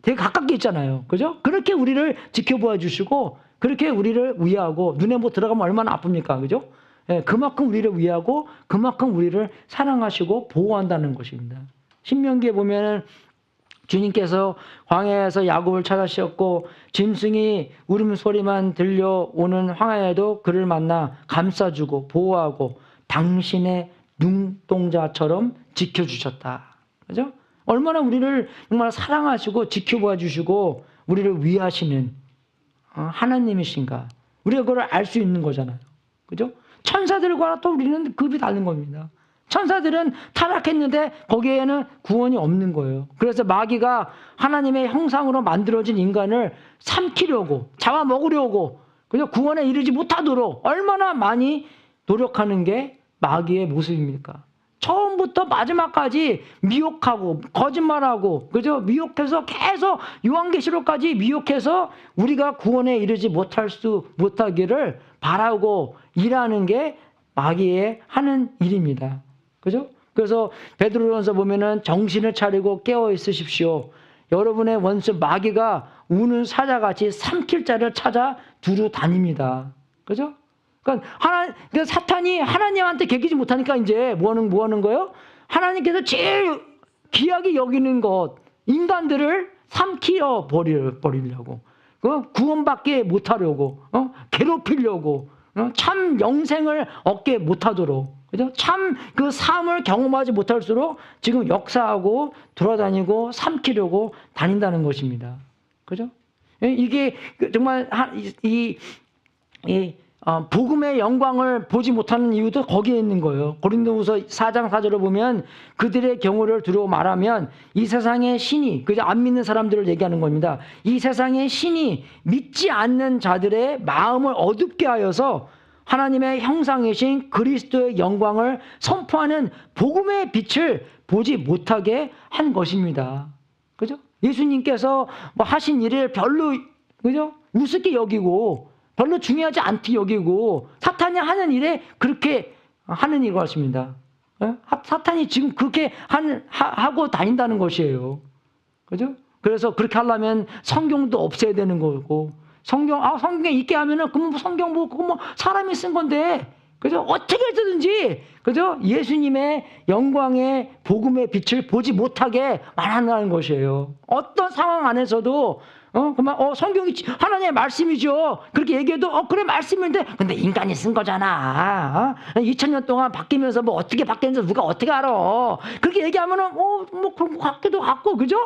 되게 가깝게 있잖아요. 그죠? 그렇게 우리를 지켜보아 주시고, 그렇게 우리를 위하고, 눈에 뭐 들어가면 얼마나 아픕니까? 그죠? 예, 그만큼 우리를 위하고, 그만큼 우리를 사랑하시고 보호한다는 것입니다. 신명기에 보면은 주님께서 광야에서 야곱을 찾아주셨고, 짐승이 울음소리만 들려오는 황야에도 그를 만나 감싸주고 보호하고 당신의 눈동자처럼 지켜주셨다. 그죠? 얼마나 우리를 정말 사랑하시고 지켜봐 주시고 우리를 위하시는 하나님이신가. 우리가 그걸 알 수 있는 거잖아요. 그죠? 천사들과 또 우리는 급이 다른 겁니다. 천사들은 타락했는데 거기에는 구원이 없는 거예요. 그래서 마귀가 하나님의 형상으로 만들어진 인간을 삼키려고, 잡아먹으려고, 그죠? 구원에 이르지 못하도록 얼마나 많이 노력하는 게 마귀의 모습입니까? 처음부터 마지막까지 미혹하고 거짓말하고, 그죠? 미혹해서 계속 요한계시록까지 미혹해서 우리가 구원에 이르지 못하기를 바라고 일하는 게 마귀의 하는 일입니다. 그죠? 그래서 베드로전서 보면은 정신을 차리고 깨어 있으십시오. 여러분의 원수 마귀가 우는 사자같이 삼킬 자를 찾아 두루 다닙니다. 그죠? 그러니까 사탄이 하나님한테 개기지 못하니까 이제 뭐 하는 거예요? 하나님께서 제일 귀하게 여기는 것, 인간들을 삼키어 버리려고, 구원받게 못하려고, 괴롭히려고, 참 영생을 얻게 못하도록, 그죠? 참 그 삶을 경험하지 못할수록 지금 역사하고 돌아다니고 삼키려고 다닌다는 것입니다. 그죠? 이게 정말 복음의 영광을 보지 못하는 이유도 거기에 있는 거예요. 고린도후서 4장 4절을 보면 그들의 경우를 두려워 말하면 이 세상의 신이, 그저 안 믿는 사람들을 얘기하는 겁니다. 이 세상의 신이 믿지 않는 자들의 마음을 어둡게 하여서 하나님의 형상이신 그리스도의 영광을 선포하는 복음의 빛을 보지 못하게 한 것입니다. 그죠? 예수님께서 뭐 하신 일을 별로, 그죠? 우습게 여기고 별로 중요하지 않게 여기고 사탄이 하는 일에 그렇게 하는 일 같습니다. 사탄이 지금 그렇게 하고 다닌다는 것이에요. 그죠? 그래서 그렇게 하려면 성경도 없애야 되는 거고, 성경에 있게 하면은, 그럼 성경 보고, 뭐 사람이 쓴 건데, 그죠? 어떻게 해서든지, 그죠? 예수님의 영광의 복음의 빛을 보지 못하게 말한다는 것이에요. 어떤 상황 안에서도, 성경이 하나님의 말씀이죠. 그렇게 얘기해도, 그래, 말씀인데, 근데 인간이 쓴 거잖아. 2000년 동안 바뀌면서 뭐 어떻게 바뀌었는지 누가 어떻게 알아. 그렇게 얘기하면은, 뭐 그런 것 같기도 같고, 그죠?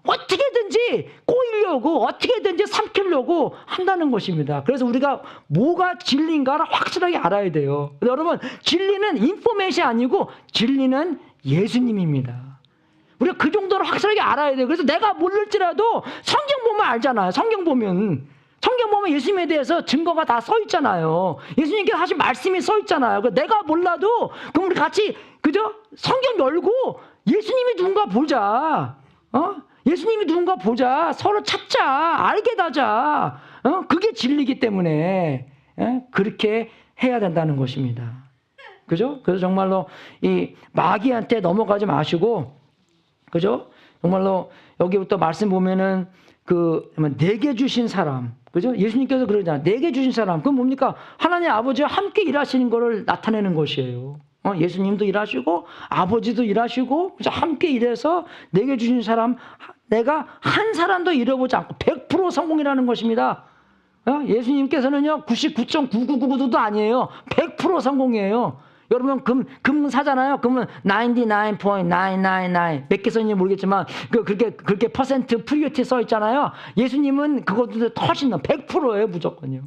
어떻게든지 꼬이려고, 어떻게든지 삼키려고 한다는 것입니다. 그래서 우리가 뭐가 진리인가를 확실하게 알아야 돼요. 여러분, 진리는 인포메이션이 아니고 진리는 예수님입니다. 우리가 그 정도로 확실하게 알아야 돼요. 그래서 내가 모를지라도 성경 보면 알잖아요. 성경 보면 예수님에 대해서 증거가 다 써 있잖아요. 예수님께서 하신 말씀이 써 있잖아요. 내가 몰라도 그럼 우리 같이, 그죠? 성경 열고 예수님이 누군가 보자. 예수님이 누군가 보자. 서로 찾자. 알게 되자. 그게 진리이기 때문에 그렇게 해야 된다는 것입니다. 그죠? 그래서 정말로 이 마귀한테 넘어가지 마시고, 그죠? 정말로 여기부터 말씀 보면은 내게 주신 사람, 그죠? 예수님께서 그러잖아요. 내게 주신 사람. 그건 뭡니까? 하나님 아버지와 함께 일하시는 것을 나타내는 것이에요. 예수님도 일하시고 아버지도 일하시고 함께 일해서 내게 주신 사람, 내가 한 사람도 잃어보지 않고 100% 성공이라는 것입니다. 예수님께서는요 99.9999도 아니에요. 100% 성공이에요. 여러분 금 사잖아요. 그러면 99.999 몇 개 썼는지 모르겠지만 그렇게 퍼센트 프리어티 써 있잖아요. 예수님은 그것도 훨씬 더 100%예요, 무조건요.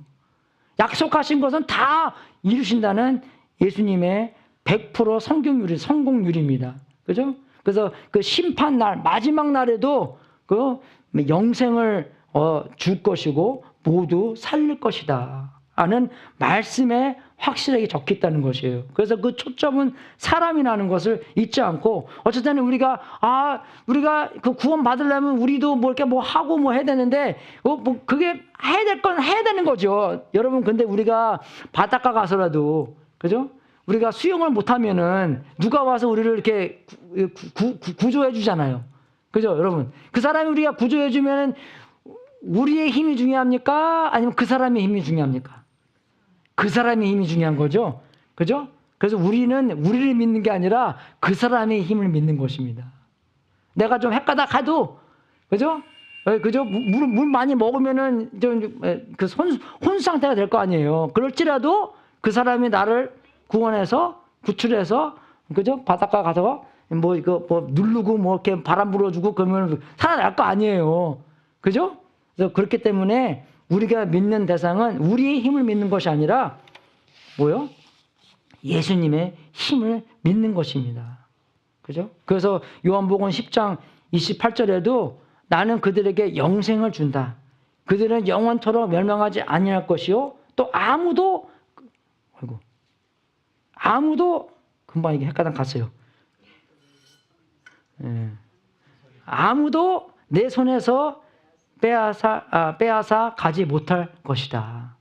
약속하신 것은 다 이루신다는 예수님의 100% 성공률입니다. 그죠? 그래서 그 심판날, 마지막 날에도 그 영생을 줄 것이고 모두 살릴 것이다 하는 말씀에 확실하게 적혀 있다는 것이에요. 그래서 그 초점은 사람이라는 것을 잊지 않고, 어쨌든 우리가 그 구원 받으려면 우리도 뭐 이렇게 뭐 하고 뭐 해야 되는데, 그게 해야 될 건 해야 되는 거죠. 여러분, 근데 우리가 바닷가 가서라도, 그죠? 우리가 수영을 못하면은 누가 와서 우리를 이렇게 구조해 주잖아요. 그죠, 여러분? 그 사람이 우리가 구조해 주면은 우리의 힘이 중요합니까? 아니면 그 사람의 힘이 중요합니까? 그 사람의 힘이 중요한 거죠. 그죠? 그래서 우리는 우리를 믿는 게 아니라 그 사람의 힘을 믿는 것입니다. 내가 좀 헷가다 가도, 그죠? 그죠? 물 많이 먹으면은 그 혼수 상태가 될 거 아니에요. 그럴지라도 그 사람이 나를 구원해서, 구출해서, 그죠? 바닷가 가서 뭐 누르고 뭐 이렇게 바람 불어주고 그러면 살아날 거 아니에요. 그죠? 그래서 그렇기 때문에 우리가 믿는 대상은 우리의 힘을 믿는 것이 아니라 뭐요? 예수님의 힘을 믿는 것입니다. 그죠? 그래서 요한복음 10장 28절에도 나는 그들에게 영생을 준다. 그들은 영원토록 멸망하지 아니할 것이요. 또 아무도 금방 이게 헷갈려 갔어요. 아무도 내 손에서 빼앗아 가지 못할 것이다.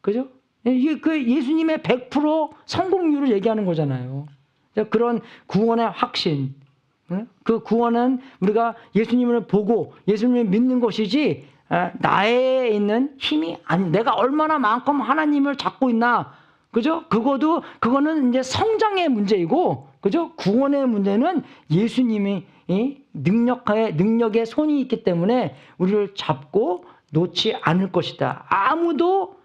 그죠? 이게 그 예수님의 100% 성공률을 얘기하는 거잖아요. 그런 구원의 확신. 그 구원은 우리가 예수님을 보고 예수님을 믿는 것이지, 나에 있는 힘이 아니, 내가 얼마나 만큼 하나님을 잡고 있나. 그죠? 그거는 이제 성장의 문제이고, 그죠? 구원의 문제는 예수님이 능력의 손이 있기 때문에 우리를 잡고 놓지 않을 것이다. 아무도,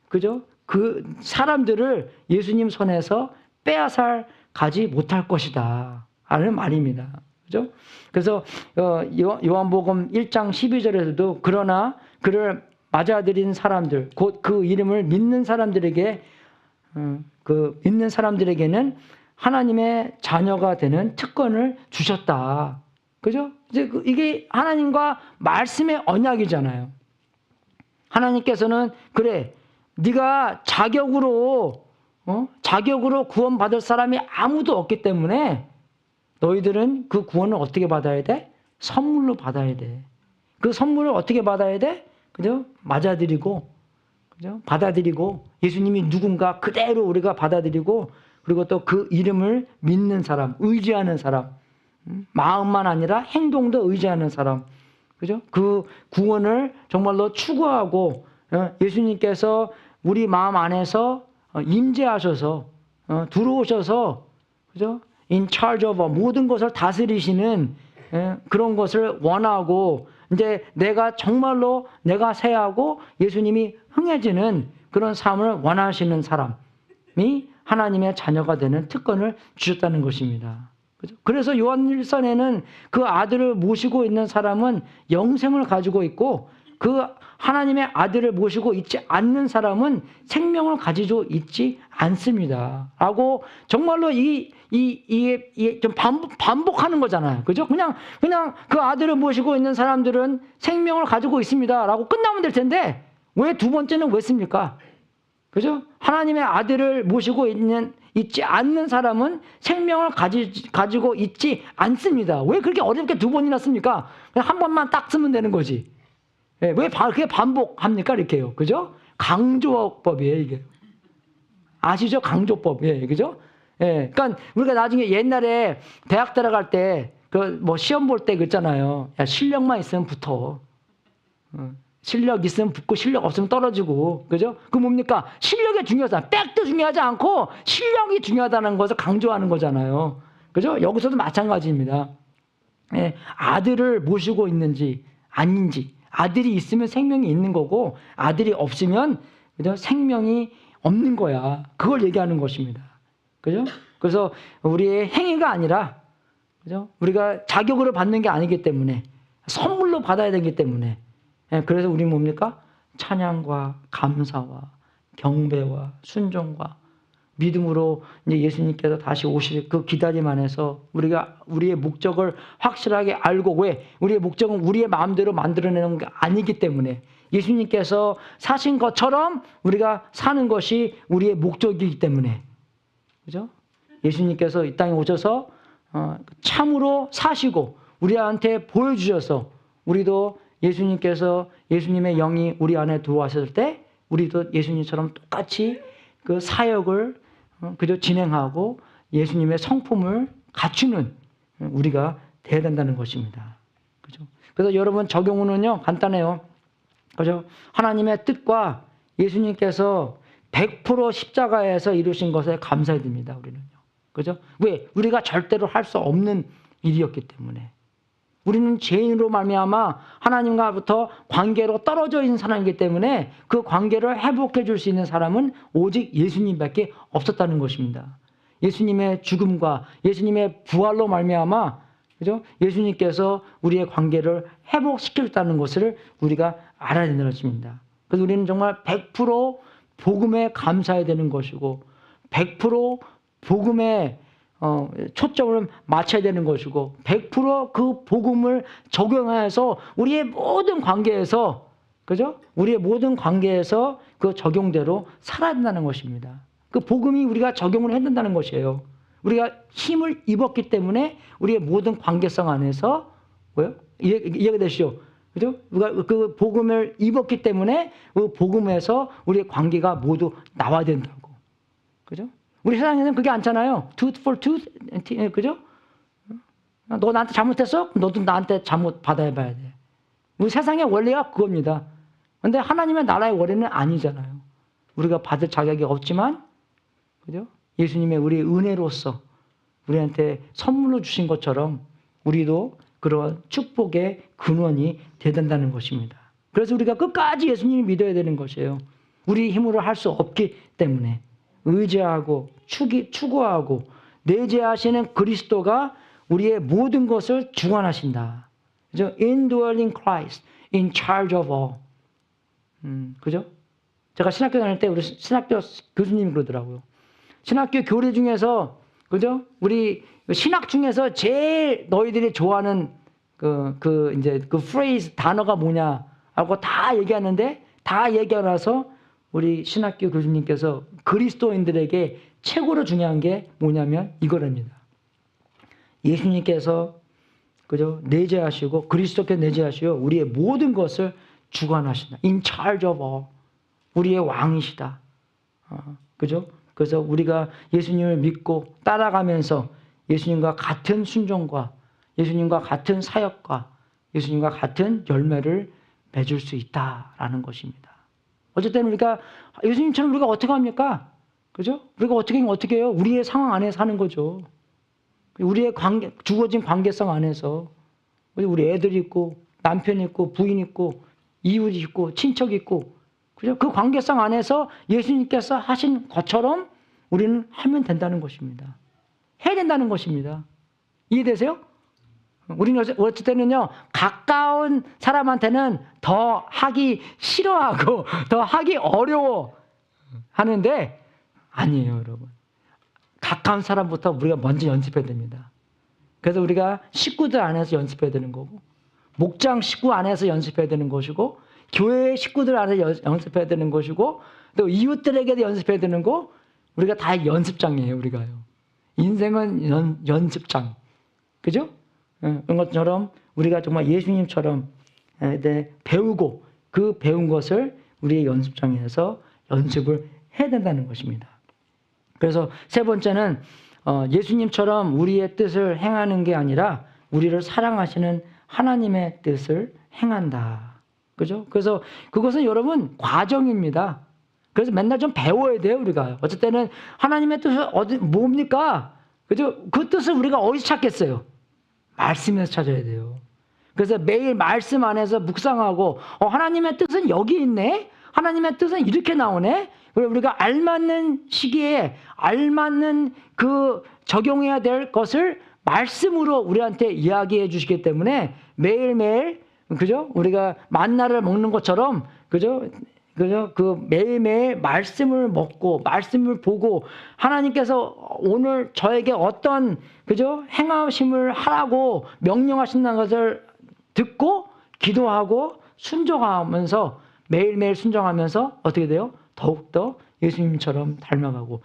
그죠? 그 사람들을 예수님 손에서 빼앗아 가지 못할 것이다 하는 말입니다. 그죠? 그래서 요한복음 1장 12절에서도 그러나 그를 맞아들인 사람들, 곧 그 이름을 믿는 사람들에게, 그 믿는 사람들에게는 하나님의 자녀가 되는 특권을 주셨다. 그죠? 이제 이게 하나님과 말씀의 언약이잖아요. 하나님께서는 그래, 네가 자격으로 구원받을 사람이 아무도 없기 때문에 너희들은 그 구원을 어떻게 받아야 돼? 선물로 받아야 돼. 그 선물을 어떻게 받아야 돼? 그죠? 맞아들이고, 그죠? 받아들이고, 예수님이 누군가 그대로 우리가 받아들이고, 그리고 또 그 이름을 믿는 사람, 의지하는 사람, 마음만 아니라 행동도 의지하는 사람, 그죠? 그 구원을 정말로 추구하고, 예수님께서 우리 마음 안에서 임재하셔서, 들어오셔서, 그죠? In charge of 모든 것을 다스리시는 그런 것을 원하고, 이제 내가 정말로 내가 새하고 예수님이 흥해지는 그런 삶을 원하시는 사람이 하나님의 자녀가 되는 특권을 주셨다는 것입니다. 그래서 요한일서에는 그 아들을 모시고 있는 사람은 영생을 가지고 있고, 그 하나님의 아들을 모시고 있지 않는 사람은 생명을 가지고 있지 않습니다. 라고 정말로 이게 좀 반복하는 거잖아요. 그죠? 그냥 그 아들을 모시고 있는 사람들은 생명을 가지고 있습니다. 라고 끝나면 될 텐데, 왜 두 번째는 왜 씁니까? 그죠? 하나님의 아들을 모시고 있지 않는 사람은 생명을 가지고 있지 않습니다. 왜 그렇게 어렵게 두 번이나 씁니까? 그냥 한 번만 딱 쓰면 되는 거지. 왜 그렇게 반복합니까? 이렇게요. 그죠? 강조법이에요, 이게. 아시죠? 강조법. 예, 그죠? 예. 그러니까 우리가 나중에 옛날에 대학 들어갈 때, 시험 볼 때 그랬잖아요. 야, 실력만 있으면 붙어. 실력 있으면 붙고 실력 없으면 떨어지고. 그죠? 그 뭡니까? 실력이 중요하다. 백도 중요하지 않고 실력이 중요하다는 것을 강조하는 거잖아요. 그죠? 여기서도 마찬가지입니다. 예, 아들을 모시고 있는지 아닌지. 아들이 있으면 생명이 있는 거고, 아들이 없으면, 그죠? 생명이 없는 거야. 그걸 얘기하는 것입니다. 그죠? 그래서 우리의 행위가 아니라, 그죠? 우리가 자격으로 받는 게 아니기 때문에, 선물로 받아야 되기 때문에, 그래서 우리 뭡니까? 찬양과 감사와 경배와 순종과 믿음으로 이제 예수님께서 다시 오실 그 기다림 안에서 우리가 우리의 목적을 확실하게 알고, 왜? 우리의 목적은 우리의 마음대로 만들어내는 게 아니기 때문에 예수님께서 사신 것처럼 우리가 사는 것이 우리의 목적이기 때문에, 그죠? 예수님께서 이 땅에 오셔서 참으로 사시고 우리한테 보여주셔서 우리도 예수님께서 예수님의 영이 우리 안에 들어왔을 때 우리도 예수님처럼 똑같이 그 사역을 그저 진행하고 예수님의 성품을 갖추는 우리가 돼야 된다는 것입니다. 그죠? 그래서 여러분 적용은요 간단해요. 그죠? 하나님의 뜻과 예수님께서 100% 십자가에서 이루신 것에 감사해야 됩니다. 우리는요. 그죠? 왜? 우리가 절대로 할 수 없는 일이었기 때문에. 우리는 죄인으로 말미암아 하나님과부터 관계로 떨어져 있는 사람이기 때문에 그 관계를 회복해 줄 수 있는 사람은 오직 예수님밖에 없었다는 것입니다. 예수님의 죽음과 예수님의 부활로 말미암아, 그죠? 예수님께서 우리의 관계를 회복시켰다는 것을 우리가 알아야 된다는 것입니다. 그래서 우리는 정말 100% 복음에 감사해야 되는 것이고 100% 복음에 초점을 맞춰야 되는 것이고 100% 그 복음을 적용해서 우리의 모든 관계에서, 그죠? 우리의 모든 관계에서 그 적용대로 살아야 된다는 것입니다. 그 복음이 우리가 적용을 해야 된다는 것이에요. 우리가 힘을 입었기 때문에 우리의 모든 관계성 안에서 뭐요? 이해가 되시죠? 그죠? 우리가 그 복음을 입었기 때문에 그 복음에서 우리의 관계가 모두 나와야 된다고. 그죠? 우리 세상에는 그게 않잖아요. tooth for tooth, 그죠? 너 나한테 잘못했어? 너도 나한테 잘못 받아야 돼. 우리 세상의 원리가 그겁니다. 그런데 하나님의 나라의 원리는 아니잖아요. 우리가 받을 자격이 없지만, 그죠? 예수님의 우리 은혜로서 우리한테 선물로 주신 것처럼 우리도 그런 축복의 근원이 되야 된다는 것입니다. 그래서 우리가 끝까지 예수님을 믿어야 되는 것이에요. 우리 힘으로 할 수 없기 때문에. 의지하고 추구하고 내재하시는 그리스도가 우리의 모든 것을 주관하신다. 그죠? Indwelling Christ, in charge of all. 그죠? 제가 신학교 다닐 때 우리 신학교 교수님이 그러더라고요. 신학교 교리 중에서, 그죠? 우리 신학 중에서 제일 너희들이 좋아하는 이제 그 phrase 단어가 뭐냐 하고 다 얘기하는데 다 얘기하고 나서 우리 신학교 교수님께서 그리스도인들에게 최고로 중요한 게 뭐냐면 이거랍니다. 예수님께서, 그죠? 내재하시고 그리스도께 내재하시고 우리의 모든 것을 주관하신다. In charge of all. 우리의 왕이시다. 그죠? 그래서 우리가 예수님을 믿고 따라가면서 예수님과 같은 순종과 예수님과 같은 사역과 예수님과 같은 열매를 맺을 수 있다라는 것입니다. 어쨌든 우리가 예수님처럼 우리가 어떻게 합니까? 그죠? 우리가 어떻게 해요? 우리의 상황 안에 사는 거죠. 우리의 주어진 관계성 안에서 우리 애들 있고 남편 있고 부인 있고 이웃 있고 친척 있고, 그죠? 그 관계성 안에서 예수님께서 하신 것처럼 우리는 하면 된다는 것입니다. 해야 된다는 것입니다. 이해되세요? 우리는 어쩔 때는요, 가까운 사람한테는 더 하기 싫어하고 더 하기 어려워 하는데 아니에요, 여러분. 가까운 사람부터 우리가 먼저 연습해야 됩니다. 그래서 우리가 식구들 안에서 연습해야 되는 거고, 목장 식구 안에서 연습해야 되는 것이고, 교회 식구들 안에서 연습해야 되는 것이고, 또 이웃들에게도 연습해야 되는 거, 우리가 다 연습장이에요, 우리가요. 인생은 연습장. 그죠? 그런 것처럼 우리가 정말 예수님처럼 배우고 그 배운 것을 우리의 연습장에서 연습을 해야 된다는 것입니다. 그래서 세 번째는 예수님처럼 우리의 뜻을 행하는 게 아니라 우리를 사랑하시는 하나님의 뜻을 행한다. 그죠? 그래서 그것은 여러분 과정입니다. 그래서 맨날 좀 배워야 돼요, 우리가. 어쩔 때는 하나님의 뜻은 뭡니까? 그죠? 그 뜻을 우리가 어디서 찾겠어요? 말씀에서 찾아야 돼요. 그래서 매일 말씀 안에서 묵상하고 하나님의 뜻은 여기 있네? 하나님의 뜻은 이렇게 나오네? 우리가 알맞는 시기에 알맞는 그 적용해야 될 것을 말씀으로 우리한테 이야기해 주시기 때문에 매일매일, 그죠? 우리가 만나를 먹는 것처럼, 그죠? 그 매일매일 말씀을 먹고 말씀을 보고 하나님께서 오늘 저에게 어떤, 그죠? 행하심을 하라고 명령하신다는 것을 듣고 기도하고 순종하면서 매일매일 순종하면서 어떻게 돼요? 더욱더 예수님처럼 닮아가고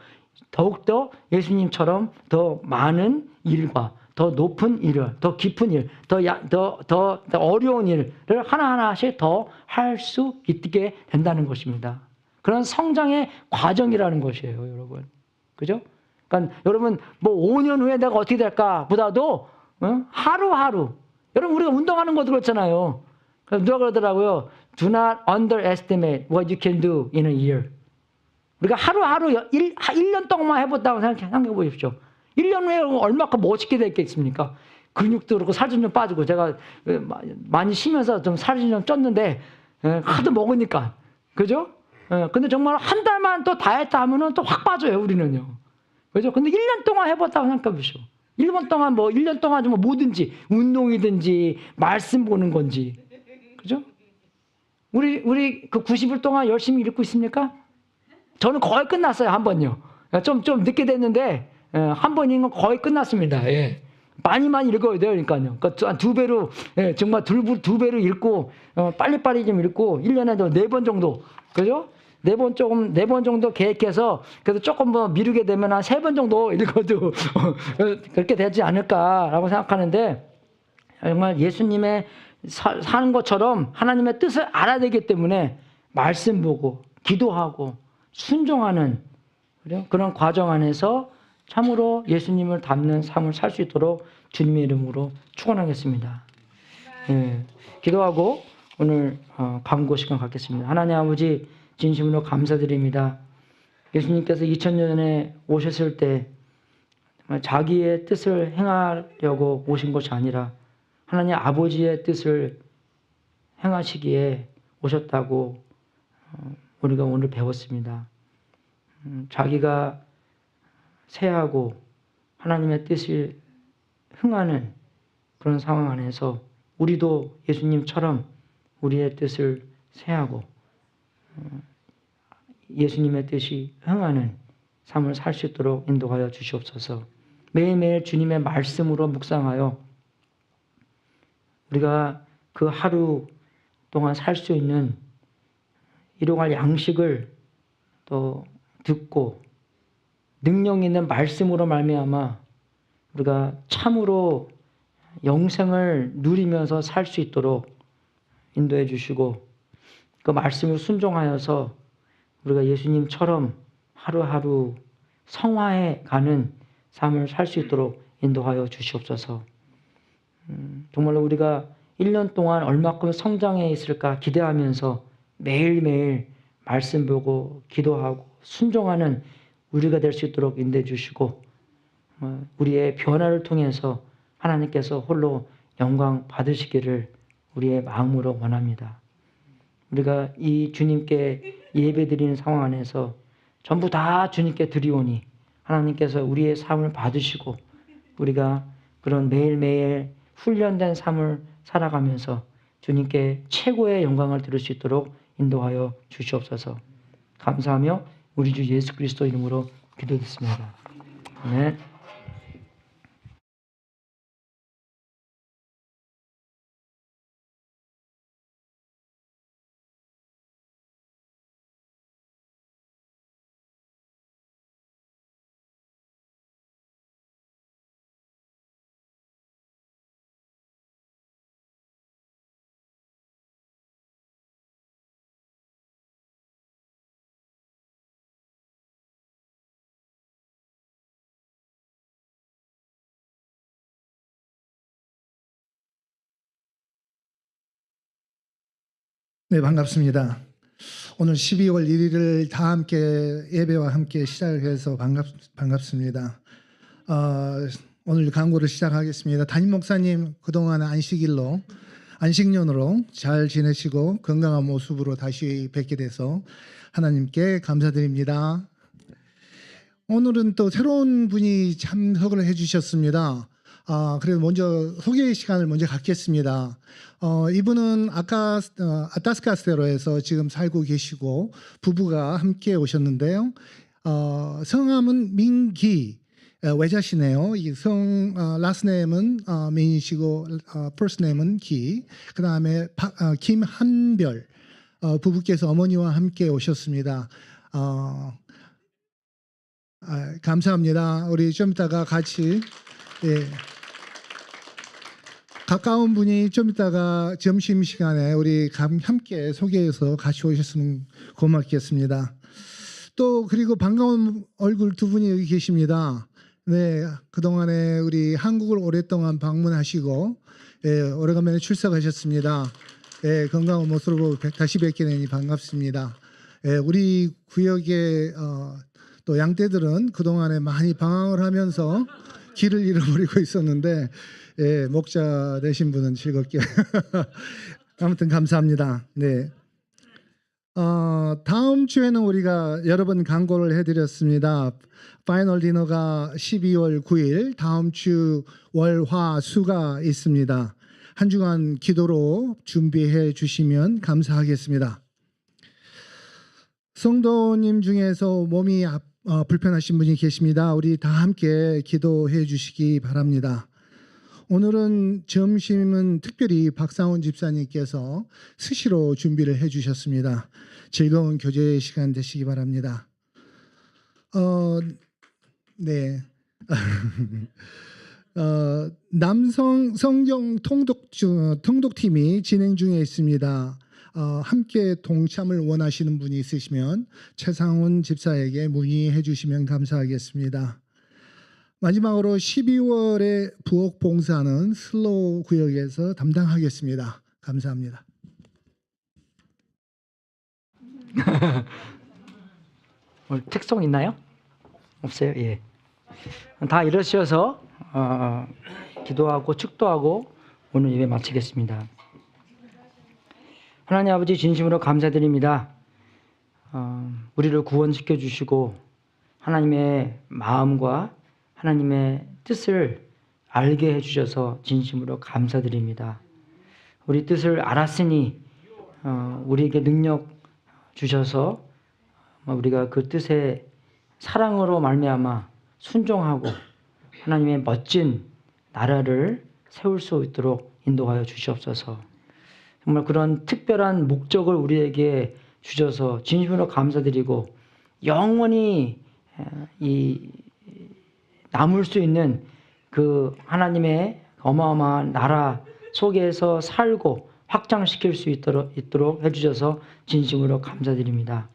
더욱더 예수님처럼 더 많은 일과 더 높은 일을, 더 깊은 일, 더 어려운 일을 하나하나씩 더 할 수 있게 된다는 것입니다. 그런 성장의 과정이라는 것이에요, 여러분. 그죠? 그러니까 여러분, 뭐 5년 후에 내가 어떻게 될까 보다도 하루하루. 여러분, 우리가 운동하는 것도 그렇잖아요. 누가 그러더라고요. Do not underestimate what you can do in a year. 우리가 하루하루 1년 동안만 해봤다고 생각해 보십시오. 1년 후에 얼마큼 멋있게 됐겠습니까? 근육도 그렇고 살도 좀 빠지고 제가 많이 쉬면서 좀 살이 좀 쪘는데 하도 먹으니까. 그죠? 근데 정말 한 달만 또 다이어트 하면은 또 확 빠져요, 우리는요. 그죠? 근데 1년 동안 해봤다고 생각해 보십시오. 1년 동안 좀 뭐든지 운동이든지 말씀 보는 건지. 그죠? 우리 그 90일 동안 열심히 읽고 있습니까? 저는 거의 끝났어요, 한 번요. 좀 늦게 됐는데, 한 번 읽은 건 거의 끝났습니다. 예. 많이 읽어야 돼요, 그러니까요. 그러니까 두 배로, 예, 정말 두 배로 읽고, 빨리빨리 좀 읽고, 1년에 4번 정도. 그죠? 4번 정도 계획해서, 그래서 조금 뭐 미루게 되면 한 3번 정도 읽어도 그렇게 되지 않을까라고 생각하는데, 정말 예수님의 사는 것처럼 하나님의 뜻을 알아야 되기 때문에 말씀 보고, 기도하고, 순종하는 그런 과정 안에서 참으로 예수님을 닮는 삶을 살 수 있도록 주님의 이름으로 축원하겠습니다. 예, 기도하고 오늘 광고 시간 갖겠습니다. 하나님 아버지 진심으로 감사드립니다. 예수님께서 2000년 전에 오셨을 때 자기의 뜻을 행하려고 오신 것이 아니라 하나님 아버지의 뜻을 행하시기에 오셨다고 우리가 오늘 배웠습니다. 자기가 세하고 하나님의 뜻을 흥하는 그런 상황 안에서 우리도 예수님처럼 우리의 뜻을 세하고 예수님의 뜻이 흥하는 삶을 살 수 있도록 인도하여 주시옵소서. 매일매일 주님의 말씀으로 묵상하여 우리가 그 하루 동안 살 수 있는 일용할 양식을 또 듣고 능력 있는 말씀으로 말미암아 우리가 참으로 영생을 누리면서 살 수 있도록 인도해 주시고 그 말씀을 순종하여서 우리가 예수님처럼 하루하루 성화해 가는 삶을 살 수 있도록 인도하여 주시옵소서. 정말로 우리가 1년 동안 얼마큼 성장해 있을까 기대하면서 매일매일 말씀 보고 기도하고 순종하는 우리가 될 수 있도록 인도해 주시고 우리의 변화를 통해서 하나님께서 홀로 영광 받으시기를 우리의 마음으로 원합니다. 우리가 이 주님께 예배드리는 상황 안에서 전부 다 주님께 드리오니 하나님께서 우리의 삶을 받으시고 우리가 그런 매일매일 훈련된 삶을 살아가면서 주님께 최고의 영광을 드릴 수 있도록 인도하여 주시옵소서. 감사하며 우리 주 예수 그리스도 이름으로 기도드렸습니다. 아멘. 네, 반갑습니다. 오늘 12월 1일을 다 함께 예배와 함께 시작해서 반갑습니다. 오늘 강구를 시작하겠습니다. 담임 목사님 그동안 안식년으로 잘 지내시고 건강한 모습으로 다시 뵙게 돼서 하나님께 감사드립니다. 오늘은 또 새로운 분이 참석을 해주셨습니다. 그래서 먼저 소개 시간을 먼저 갖겠습니다. 이분은 아까 아타스카스테로에서 지금 살고 계시고 부부가 함께 오셨는데요. 성함은 민기 외자시네요. 이성 라스네임은 민이시고 퍼스네임은 기. 그 다음에 김한별 부부께서 어머니와 함께 오셨습니다. 감사합니다. 우리 좀 이따가 같이 가까운 분이 좀 이따가 점심시간에 우리 함께 소개해서 같이 오셨으면 고맙겠습니다. 또 그리고 반가운 얼굴 두 분이 여기 계십니다. 네, 그동안에 우리 한국을 오랫동안 방문하시고 오래간만에 출석하셨습니다. 건강한 모습으로 다시 뵙게 되니 반갑습니다. 우리 구역의 또 양떼들은 그동안에 많이 방황을 하면서 길을 잃어버리고 있었는데 목자 되신 분은 즐겁게 아무튼 감사합니다. 네. 다음 주에는 우리가 여러 번 광고를 해드렸습니다. 파이널 디너가 12월 9일 다음 주 월, 화, 수가 있습니다. 한 주간 기도로 준비해 주시면 감사하겠습니다. 성도님 중에서 몸이 불편하신 분이 계십니다. 우리 다 함께 기도해 주시기 바랍니다. 오늘은 점심은 특별히 박상훈 집사님께서 스시로 준비를 해 주셨습니다. 즐거운 교제 시간 되시기 바랍니다. 네. 남성 성경 통독팀이 진행 중에 있습니다. 함께 동참을 원하시는 분이 있으시면 최상훈 집사에게 문의해 주시면 감사하겠습니다. 마지막으로 12월에 부엌 봉사는 슬로우 구역에서 담당하겠습니다. 감사합니다. 오늘 특송 있나요? 없어요? 예. 다 일어서셔서 기도하고 축도하고 오늘 예배 마치겠습니다. 하나님 아버지 진심으로 감사드립니다. 우리를 구원시켜 주시고 하나님의 마음과 하나님의 뜻을 알게 해주셔서 진심으로 감사드립니다. 우리 뜻을 알았으니 우리에게 능력 주셔서 우리가 그 뜻에 사랑으로 말미암아 순종하고 하나님의 멋진 나라를 세울 수 있도록 인도하여 주시옵소서. 정말 그런 특별한 목적을 우리에게 주셔서 진심으로 감사드리고 영원히 남을 수 있는 그 하나님의 어마어마한 나라 속에서 살고 확장시킬 수 있도록 해주셔서 진심으로 감사드립니다.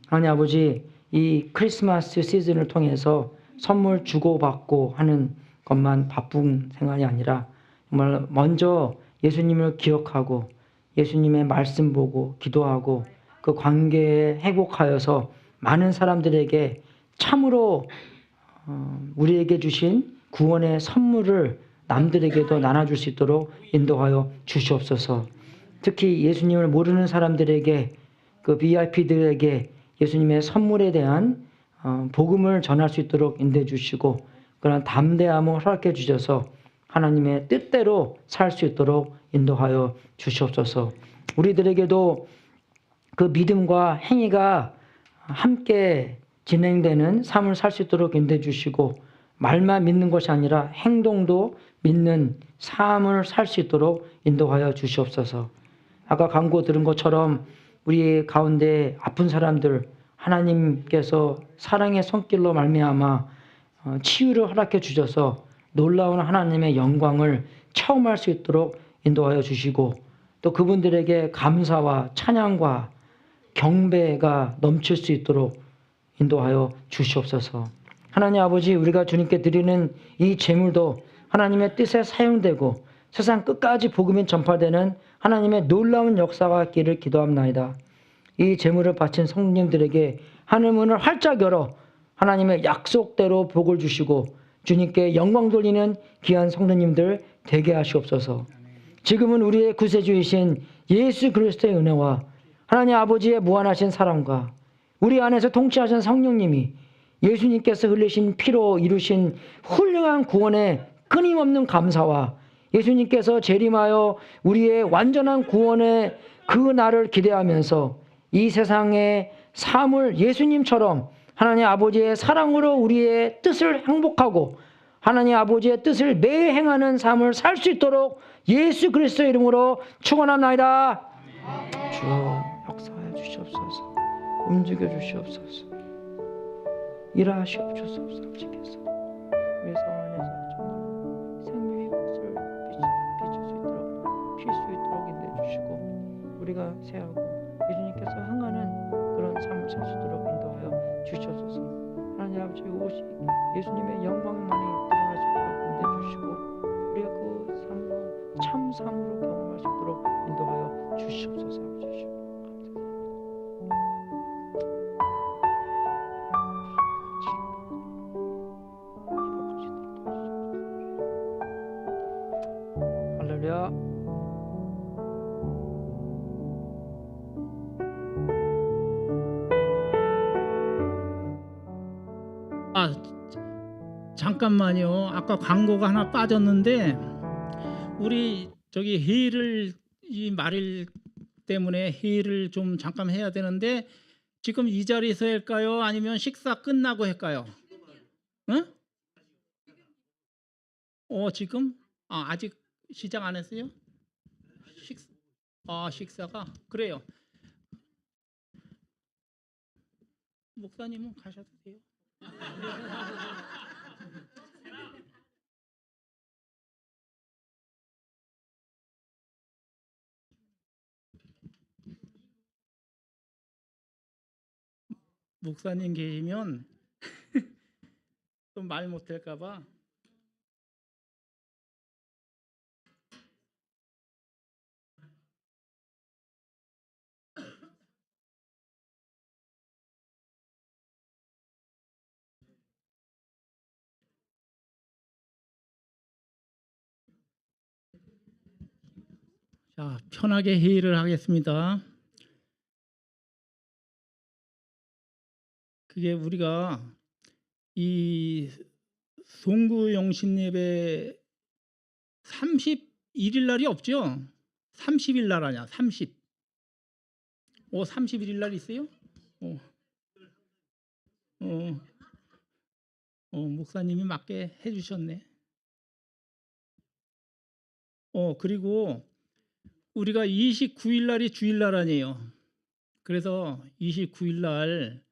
하나님 아버지, 이 크리스마스 시즌을 통해서 선물 주고받고 하는 것만 바쁜 생활이 아니라 정말 먼저 예수님을 기억하고 예수님의 말씀 보고 기도하고 그 관계에 회복하여서 많은 사람들에게 참으로 우리에게 주신 구원의 선물을 남들에게도 나눠줄 수 있도록 인도하여 주시옵소서. 특히 예수님을 모르는 사람들에게 그 VIP들에게 예수님의 선물에 대한 복음을 전할 수 있도록 인도해 주시고 그런 담대함을 허락해 주셔서 하나님의 뜻대로 살 수 있도록 인도하여 주시옵소서. 우리들에게도 그 믿음과 행위가 함께 진행되는 삶을 살 수 있도록 인도해 주시고 말만 믿는 것이 아니라 행동도 믿는 삶을 살 수 있도록 인도하여 주시옵소서. 아까 광고 들은 것처럼 우리 가운데 아픈 사람들 하나님께서 사랑의 손길로 말미암아 치유를 허락해 주셔서 놀라운 하나님의 영광을 체험할 수 있도록 인도하여 주시고 또 그분들에게 감사와 찬양과 경배가 넘칠 수 있도록 인도하여 주시옵소서. 하나님 아버지, 우리가 주님께 드리는 이 제물도 하나님의 뜻에 사용되고 세상 끝까지 복음이 전파되는 하나님의 놀라운 역사가 있기를 기도합나이다. 이 제물을 바친 성도님들에게 하늘 문을 활짝 열어 하나님의 약속대로 복을 주시고 주님께 영광 돌리는 귀한 성도님들 되게 하시옵소서. 지금은 우리의 구세주이신 예수 그리스도의 은혜와 하나님 아버지의 무한하신 사랑과 우리 안에서 통치하신 성령님이 예수님께서 흘리신 피로 이루신 훌륭한 구원에 끊임없는 감사와 예수님께서 재림하여 우리의 완전한 구원의 그 날을 기대하면서 이 세상의 삶을 예수님처럼 하나님 아버지의 사랑으로 우리의 뜻을 행복하고 하나님 아버지의 뜻을 매일 행하는 삶을 살 수 있도록 예수 그리스도의 이름으로 축원합니다. 주여 역사해 주시옵소서. 움직여 주시옵소서. 일하시옵소서. 아버지께서 우리 성 안에서 정말 생명의 빛을 비출 수 있도록 필 수 있도록 인도해 주시고 우리가 새하고 예수님께서 흥하는 그런 삶을 살 수 있도록 인도하여 주시옵소서. 하나님 아버지 오직 예수님의 영광만이 드러날 수 있도록 인도해 주시고 우리가 그 삶을 참 삶으로 경험할 수 있도록 인도하여 주시옵소서. 아버지 할렐루야. 잠깐만요. 아까 광고가 하나 빠졌는데 우리 저기 회의를 이 말일 때문에 회의를 좀 잠깐 해야 되는데 지금 이 자리에서 할까요? 아니면 식사 끝나고 할까요? 응? 지금? 아직 시작 안 했어요? 식사가 그래요. 목사님은 가셔도 돼요. 목사님 계시면 또 말 못할까 봐. 자, 편하게 회의를 하겠습니다. 그게 우리가 이 송구 영신 예배 31일 날이 없죠? 30일 날 아니야. 31일 날 있어요? 목사님이 맞게 해주셨네. 그리고 우리가 29일 날이 주일 날 아니에요. 그래서 29일 날